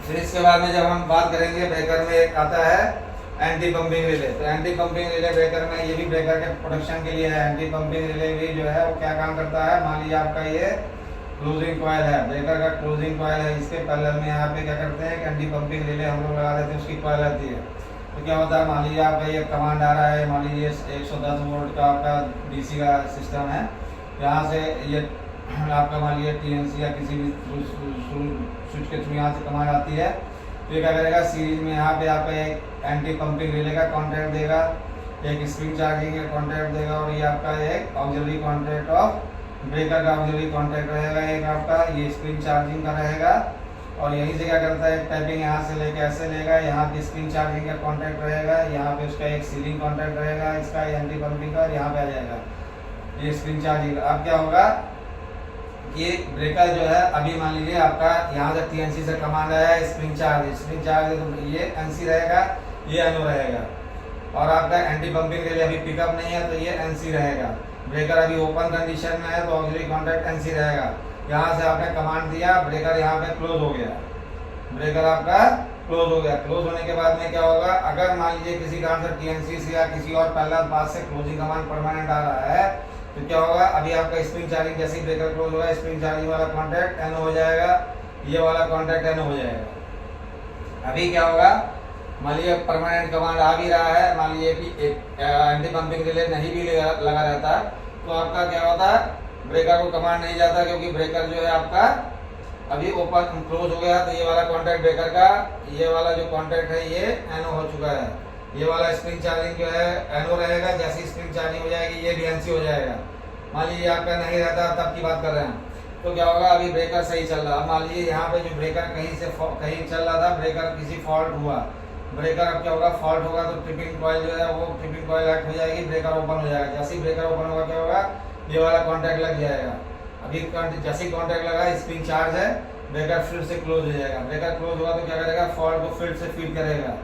फिर इसके बाद में जब हम बात करेंगे ब्रेकर में एक आता है एंटी पंपिंग रिले। तो एंटी पंपिंग रिले ब्रेकर में, ये भी ब्रेकर के प्रोटेक्शन के लिए है। एंटी पंपिंग रिले भी जो है वो क्या काम करता है, मान लीजिए आपका ये क्लोजिंग कॉइल है, ब्रेकर का क्लोजिंग कॉइल है, इसके पैरेलल में यहाँ पे क्या करते हैं कि एंटी पंपिंग रिले हम लोग लगा देते हैं, उसकी कॉइल आती है। तो क्या होता है, मान लीजिए आपका ये कमांड आ रहा है, मान लीजिए 110 वोल्ट का आपका डीसी का सिस्टम है, यहाँ से ये आपका मान लीजिए टीएनसी या किसी भी स्विच के थ्रू यहाँ से कमांड आती है, तो ये क्या करेगा, सीरीज में यहाँ पे आपका एक एंटी पंपिंग रिले का कॉन्टैक्ट देगा, एक स्प्रिंग चार्जिंग का कॉन्टैक्ट देगा, और ये आपका एक ऑक्सिलरी कॉन्टैक्ट ऑफ ब्रेकर का ऑक्सिलरी कॉन्टैक्ट रहेगा, एक आपका ये स्प्रिंग चार्जिंग का रहेगा, और यहीं से क्या करता है टैपिंग यहाँ से लेके ऐसे लेगा, यहाँ पे स्प्रिंग चार्जिंग का कॉन्टैक्ट रहेगा, यहाँ पे उसका एक सीलिंग कॉन्टैक्ट रहेगा इसका एंटी पंपिंग का, और यहाँ पे आ जाएगा ये स्प्रिंग चार्जिंग। अब क्या होगा, ये ब्रेकर जो है अभी मान लीजिए आपका यहाँ से टीएनसी से कमांड आया है स्प्रिंग चार्ज तो ये एनसी रहेगा, ये एनओ रहेगा, और आपका एंटी पंपिंग रिले अभी पिकअप नहीं है तो ये एनसी रहेगा। ब्रेकर अभी ओपन कंडीशन में है तो ऑक्सिलरी कॉन्टैक्ट एनसी रहेगा। यहाँ से आपने कमांड दिया, ब्रेकर यहाँ पे क्लोज हो गया, ब्रेकर आपका क्लोज हो गया। क्लोज होने के बाद में क्या होगा, अगर मान लीजिए किसी कारण से टीएनसी से या किसी और पैरेलल पाथ से क्लोजिंग कमांड परमानेंट आ रहा है, तो क्या होगा, अभी आपका स्प्रिंग चार्जिंग जैसे ही ब्रेकर क्लोज होगा, स्प्रिंग चार्जिंग वाला कॉन्टैक्ट एनओ हो जाएगा, ये वाला कॉन्टैक्ट एनओ हो जाएगा। अभी क्या होगा, मान लीजिए परमानेंट कमांड आ भी रहा है, मान लीजिए कि एंटी पंपिंग रिले नहीं भी लगा रहता, तो आपका क्या होता है, ब्रेकर को कमांड नहीं जाता, क्योंकि ब्रेकर जो है आपका अभी ओपन क्लोज हो गया, तो ये वाला कॉन्टैक्ट ब्रेकर का, ये वाला जो कॉन्टैक्ट है ये एनओ हो चुका है, ये वाला स्प्रिंग चार्जिंग जो है एनओ रहेगा, जैसी स्प्रिंग चार्जिंग हो जाएगी ये भी एनसी हो जाएगा। मान लीजिए आपका नहीं रहता तब की बात कर रहे हैं, तो क्या होगा, अभी ब्रेकर सही चल रहा है, मान लीजिए यहाँ पे जो ब्रेकर कहीं चल रहा था, ब्रेकर किसी फॉल्ट हुआ, ब्रेकर अब क्या होगा, फॉल्ट होगा तो ट्रिपिंग कॉइल जो है वो ट्रिपिंग कॉइल एक्ट हो जाएगी, ब्रेकर ओपन हो जाएगा। जैसे ही ब्रेकर ओपन होगा क्या होगा, ये वाला कॉन्टैक्ट लग जाएगा। अभी जैसे ही कॉन्टैक्ट लगा, स्प्रिंग चार्ज है, ब्रेकर फिर से क्लोज हो जाएगा। ब्रेकर क्लोज होगा तो क्या करेगा, फॉल्ट को फिर से फीड करेगा,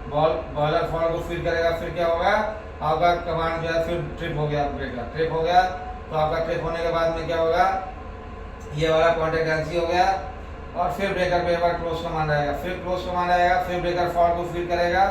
बॉयलर फॉल्ट को फीड करेगा। फिर क्या होगा, आपका कमांड जो है फिर ट्रिप हो गया, ब्रेकर ट्रिप हो गया। तो आपका ट्रिप होने के बाद में क्या होगा, ये वाला कॉन्टैक्ट एनसी हो गया और फिर ब्रेकर पे एक बार क्लोज कमांड आएगा, फिर क्लोज कमांड आएगा, फिर ब्रेकर फॉल्ट को फीड करेगा,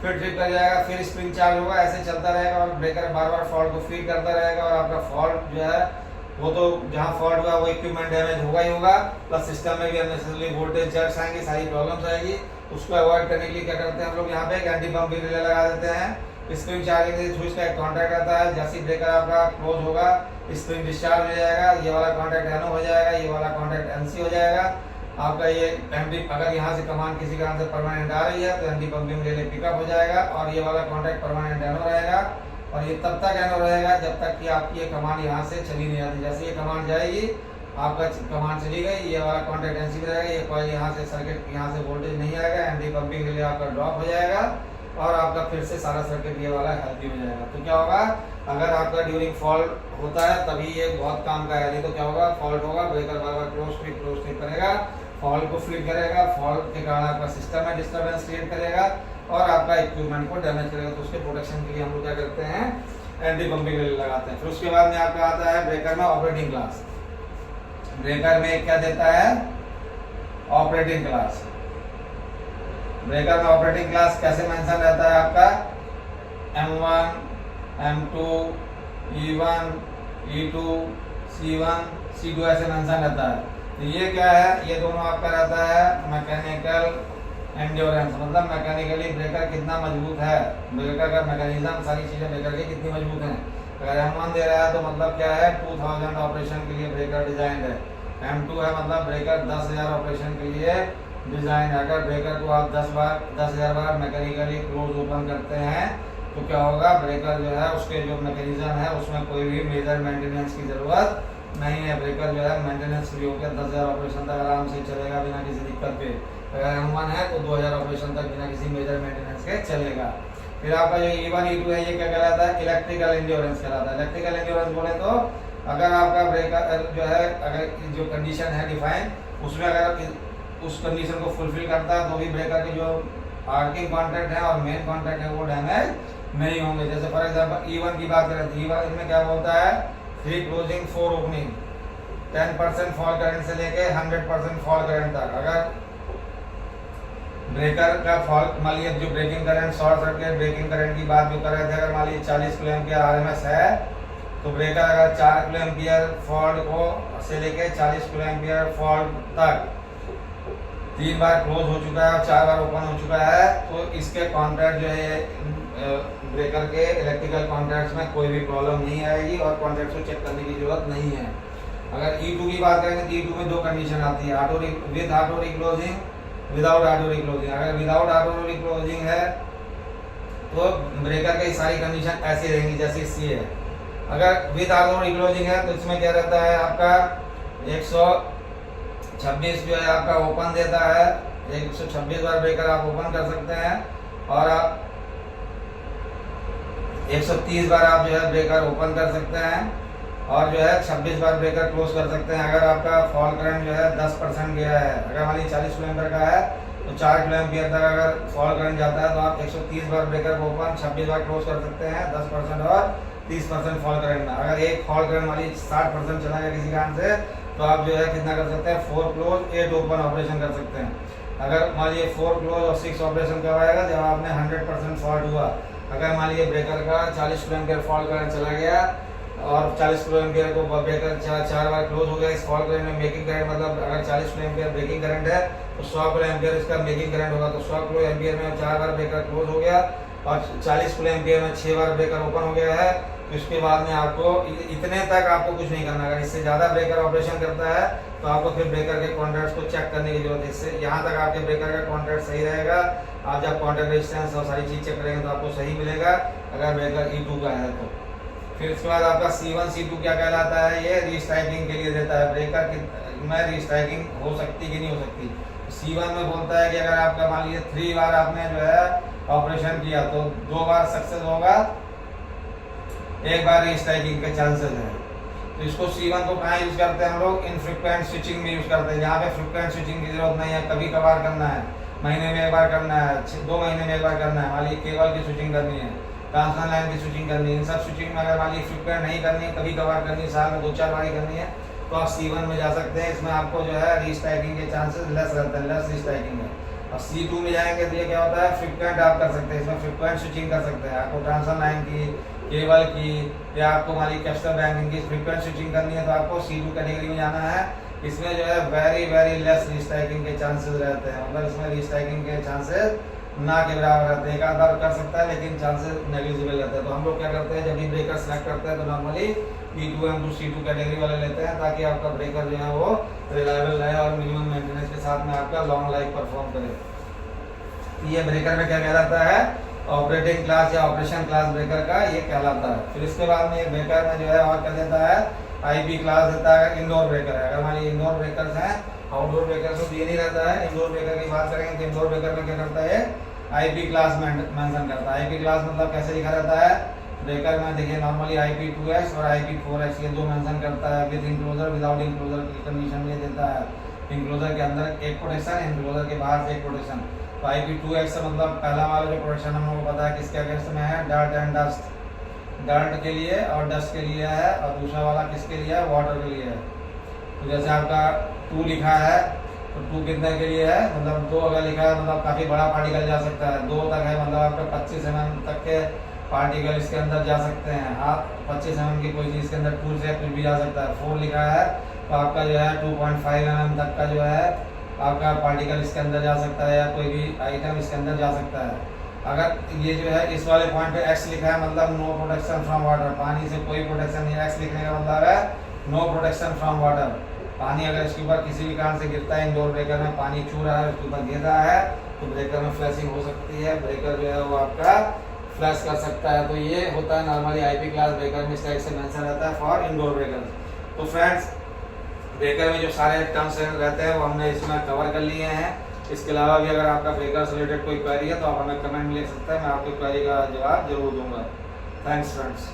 फिर ट्रिप कर जाएगा, फिर स्प्रिंग चार्ज होगा। ऐसे चलता रहेगा और ब्रेकर बार बार फॉल्ट को फीड करता रहेगा। और आपका फॉल्ट जो है वो तो जहाँ फॉल्ट हुआ वो इक्विपमेंट डैमेज होगा ही होगा, प्लस सिस्टम में भी अननेसेसरी वोल्टेज जर्क्स आएंगे, सारी प्रॉब्लम्स आएगी। उसको अवॉइड करने के लिए क्या करते हैं हम लोग, यहाँ पे एक एंटी पंप रिले लगा देते हैं। स्प्रिंग चार्जिंग से स्विच का एक कॉन्टैक्ट आता है, जैसे ही ब्रेकर आपका क्लोज होगा स्प्रिंग डिस्चार्ज हो जाएगा, ये वाला कॉन्टैक्ट एनो हो जाएगा, ये वाला कॉन्टैक्ट एनसी हो जाएगा। आपका ये एमडी अगर यहाँ से कमांड किसी कारण से परमानेंट आ रही है तो एंटी पंपिंग रिले पिकअप हो जाएगा और ये वाला कॉन्टैक्ट परमानेंट एनो रहेगा। और ये तब तक एनो रहेगा जब तक कि आपकी ये कमांड यहाँ से चली नहीं जाती। जैसे ये कमांड जाएगी, आपका कमांड चली गई, ये वाला कॉन्टैक्ट एनसी में रहेगा, ये कॉइल यहाँ से सर्किट यहाँ से वोल्टेज नहीं आएगा, एंटी पंपिंग रिले आपका ड्रॉप हो जाएगा और आपका फिर से सारा सर्किट ये वाला हेल्थी हो जाएगा। तो क्या होगा, अगर आपका ड्यूरिंग फॉल्ट होता है तभी ये बहुत काम का है, नहीं तो क्या होगा, फॉल्ट होगा, ब्रेकर बार बार क्लोज ट्रिप करेगा, फॉल्ट को फीड करेगा, फॉल्ट के कारण आपका सिस्टम में डिस्टर्बेंस क्रिएट करेगा और आपका इक्विपमेंट को डैमेज करेगा। तो उसके प्रोटेक्शन के लिए हम लोग क्या करते हैं, एंटी पंपिंग रिले लगाते हैं। फिर उसके बाद में आपका आता है ब्रेकर में ऑपरेटिंग क्लास। ब्रेकर में क्या देता है, ऑपरेटिंग क्लास। ब्रेकर में ऑपरेटिंग क्लास कैसे मेंशन रहता है आपका, M1, M2, E1, E2, C1, C2 ऐसे मेंशन रहता है। तो ये क्या है, ये दोनों आपका रहता है मैकेनिकल एंड्योरेंस, मतलब मैकेनिकली ब्रेकर कितना मजबूत है, ब्रेकर का मैकेनिज्म, सारी चीजें ब्रेकर की कितनी मजबूत हैं। अगर M1 दे रहा है तो मतलब क्या है, 2000 ऑपरेशन के लिए ब्रेकर डिजाइन है। M2 है मतलब ब्रेकर 10,000 ऑपरेशन के लिए डिजाइन है। अगर ब्रेकर को आप 10,000 बार मैकेनिकली क्लोज ओपन करते हैं तो क्या होगा, ब्रेकर जो है उसके जो मैकेनिज्म है उसमें कोई भी मेजर मेंटेनेंस की जरूरत नहीं है। ब्रेकर जो है मेंटेनेंस फ्री होकर 10,000 ऑपरेशन तक आराम से चलेगा बिना किसी दिक्कत के। अगर M1 है तो 2000 ऑपरेशन तक बिना किसी मेजर मेंटेनेंस के चलेगा। फिर आपका जो E1, E2 है ये क्या कहलाता है, इलेक्ट्रिकल एंड्योरेंस कहलाता है। इलेक्ट्रिकल एंड्योरेंस बोले तो अगर आपका ब्रेकर जो है, अगर जो कंडीशन है डिफाइन, उसमें अगर उस कंडीशन को फुलफिल करता है तो भी ब्रेकर के जो आर्किंग कॉन्टैक्ट है और मेन कॉन्टैक्ट है वो डैमेज नहीं होंगे। जैसे फॉर एग्जांपल E1 की बात करें तो E1 में क्या बोलता है, 3 क्लोजिंग 4 ओपनिंग, 10% फॉल करंट से लेके 100% फॉल करंट तक। अगर ब्रेकर का फॉल्ट, मान लीजिए जो breaking current, short circuit breaking current की बात जो कर रहे थे, अगर मान लीजिए 40 किलो एम्पियर RMS है तो ब्रेकर अगर 4 किलो एम्पियर फॉल्ट को से लेके 40 किलो एम्पियर फॉल्ट तक 3 बार क्लोज हो चुका है और 4 बार ओपन हो चुका है तो इसके कॉन्टैक्ट जो है ब्रेकर के इलेक्ट्रिकल कॉन्टैक्ट्स में कोई भी प्रॉब्लम नहीं आएगी और कॉन्टैक्ट को चेक करने की जरूरत नहीं है। अगर E2 की बात करेंगे तो E2 में 2 कंडीशन आती है, with auto reclosing, without auto reclosing. अगर विदाउट ऑटो रिक्लोजिंग है तो ब्रेकर की सारी कंडीशन ऐसी रहेंगी जैसी सी है। अगर विद ऑटो रिक्लोजिंग है तो इसमें क्या रहता है, आपका 126 जो है आपका ओपन देता है, 126 बार ब्रेकर आप ओपन कर सकते हैं और आप 130 बार आप जो है ब्रेकर ओपन कर सकते हैं और जो है 26 बार ब्रेकर क्लोज कर सकते हैं। अगर आपका फॉल करंट जो है 10% गया है, अगर मान लीजिए 40 किलो एम्पियर का है तो 4 किलो एम्पियर तक अगर फॉल करंट जाता है तो आप 130 बार ब्रेकर को ओपन 26 बार क्लोज कर सकते हैं 10% और 30% फॉल करंट में। अगर एक फॉल करंट मान लीजिए 60% चला गया किसी कारण से तो आप जो है कितना कर सकते हैं, 4 क्लोज 8 ओपन ऑपरेशन कर सकते हैं। अगर मान लीजिए 4 क्लोज और 6 ऑपरेशन कब आएगा, जब आपने 100% फॉल्ट हुआ। अगर मान लीजिए ब्रेकर का 40 किलो एम्पियर फॉल करंट चला गया और 40 किलो एम्पियर को ब्रेकर 4 बार क्लोज हो गया, इस फॉल करंट में मेकिंग करंट, मतलब अगर 40 किलो एम्पियर ब्रेकिंग करंट है तो 100 किलो एम्पियर इसका मेकिंग करंट होगा। तो 100 किलो एम्पियर में 4 बार ब्रेकर क्लोज हो गया और 40 किलो एम्पियर में 6 बार ब्रेकर ओपन हो गया है तो इसके बाद में आपको इतने तक आपको कुछ नहीं करना। अगर इससे ज़्यादा ब्रेकर ऑपरेशन करता है तो आपको फिर ब्रेकर के कॉन्टैक्ट्स को चेक करने की जरूरत है। इससे यहाँ तक आपके ब्रेकर का कॉन्टैक्ट सही रहेगा, आप जब कॉन्टैक्ट रेजिस्टेंस और सारी चीज़ चेक करेंगे तो आपको सही मिलेगा अगर ब्रेकर E2 का है तो। फिर इसके बाद आपका C1 C2 क्या कहलाता है, ये रीस्ट्राइकिंग के लिए देता है। ब्रेकर में रीस्ट्राइकिंग हो सकती कि नहीं हो सकती, C1 में बोलता है कि अगर आपका मान लीजिए 3 बार आपने जो है ऑपरेशन किया तो 2 बार सक्सेस होगा, 1 बार रीस्ट्राइकिंग के चांसेस है। तो इसको C1 को कहाँ यूज करते हैं हम लोग? इनफ्रीक्वेंट स्विचिंग में यूज करते हैं, जहाँ पे फ्रीक्वेंट स्विचिंग की जरूरत नहीं है, कभी कभार करना है, महीने में 1 बार करना है, 2 महीने में 1 बार करना है, मान लीजिए केबल की स्विचिंग करनी है, ट्रांसमिशन लाइन की स्विचिंग करनी है। इन सब स्विचिंग में अगर मान लीजिए फ्रीक्वेंट नहीं करनी है, कभी कभार करनी है, साल में 2-4 बार ही करनी है, तो आप C1 में जा सकते हैं। इसमें आपको जो है रीस्ट्राइकिंग के चांसेस लेस रहते हैं, लेस रीस्ट्राइकिंग है। और C2 में जाएंगे तो ये क्या होता है? फ्रीक्वेंट आप कर सकते हैं, इसमें फ्रीक्वेंट स्विचिंग कर सकते हैं। आपको ट्रांसमिशन लाइन की, केबल की, या आपको मान लीजिए कैपिटल बैंकिंग की फ्रीक्वेंट स्विचिंग करनी है तो आपको C2 कैटेगरी में जाना है। इसमें जो है वेरी वेरी लेस रीस्ट्राइकिंग के चांसेस रहते हैं, मतलब इसमें रीस्ट्राइकिंग के चांसेस ना के बराबर रहते हैं। एक आध बार कर सकता है लेकिन चांसेस नेग्लिजिबल रहते हैं। तो हम लोग क्या करते हैं, जब भी ब्रेकर सेलेक्ट करते हैं तो normally E2 M2 C2 category वाले लेते हैं, ताकि आपका ब्रेकर जो है वो रिलायबल रहे और मिनिमम मेंटेनेंस के साथ में आपका लॉन्ग लाइफ परफॉर्म करे। ये ब्रेकर में क्या कहलाता है? ऑपरेटिंग क्लास या ऑपरेशन क्लास ब्रेकर का ये कहलाता है। फिर इसके बाद में ये ब्रेकर में जो है और क्या देता है? IP क्लास देता है। इंडोर ब्रेकर है, अगर मान लीजिए इंडोर ब्रेकर्स हैं, आउटडोर ब्रेकर तो ये नहीं रहता है। इंडोर ब्रेकर की बात करेंगे तो इंडोर ब्रेकर में क्या करता है? IP क्लास मेंशन करता है। IP क्लास मतलब कैसे लिखा रहता है ब्रेकर में? देखिए नॉर्मली IP2X और IP4X ये दो मेंशन करता है। विद इंक्लोजर, विदाउट इंक्लोजर की कंडीशन में देता है। इंक्लोजर के अंदर एक प्रोटेक्शन, इंक्लोजर के बाहर से एक प्रोटेक्शन। तो IP2X से मतलब पहला वाला जो प्रोटेक्शन हम लोगों को पता है किसके अगेंस्ट में है? डर्ट एंड डस्ट, डर्ट के लिए और डस्ट के लिए है। और दूसरा वाला किसके लिए है? वाटर के लिए है। तो जैसे आपका 2 लिखा है तो 2 कितने के लिए है? मतलब 2 अगर लिखा है मतलब काफ़ी बड़ा पार्टिकल जा सकता है। 2 तक है मतलब आपका 25 mm तक के पार्टिकल इसके अंदर जा सकते हैं। आप 25 mm की कोई चीज़ के अंदर 2 से कुछ भी जा सकता है। 4 लिखा है तो आपका जो है 2.5 mm तक का जो है आपका पार्टिकल इसके अंदर जा सकता है, या कोई भी आइटम इसके अंदर जा सकता है। अगर ये जो है इस वाले पॉइंट पे X लिखा है मतलब नो प्रोटेक्शन फ्रॉम वाटर, पानी से कोई प्रोटेक्शन नहीं। X लिखने का मतलब है नो प्रोटेक्शन फ्रॉम वाटर। पानी अगर इसके ऊपर किसी भी कारण से गिरता है, इंडोर ब्रेकर में पानी छू रहा है, उसके ऊपर गिर रहा है, तो ब्रेकर में फ्लैशिंग हो सकती है, ब्रेकर जो है वो आपका फ्लैश कर सकता है। तो ये होता है नॉर्मली IP क्लास ब्रेकर में इस टाइप से मेंशन रहता है फॉर इंडोर ब्रेकर। तो फ्रेंड्स ब्रेकर में जो सारे टर्म्स रहते हैं वो हमने इसमें कवर कर लिए हैं। इसके अलावा भी अगर आपका ब्रेकर से रिलेटेड कोई क्वेरी है तो आप हमें कमेंट में लिख सकते हैं, मैं आपकी क्वेरी का जवाब जरूर दूंगा। Thanks friends.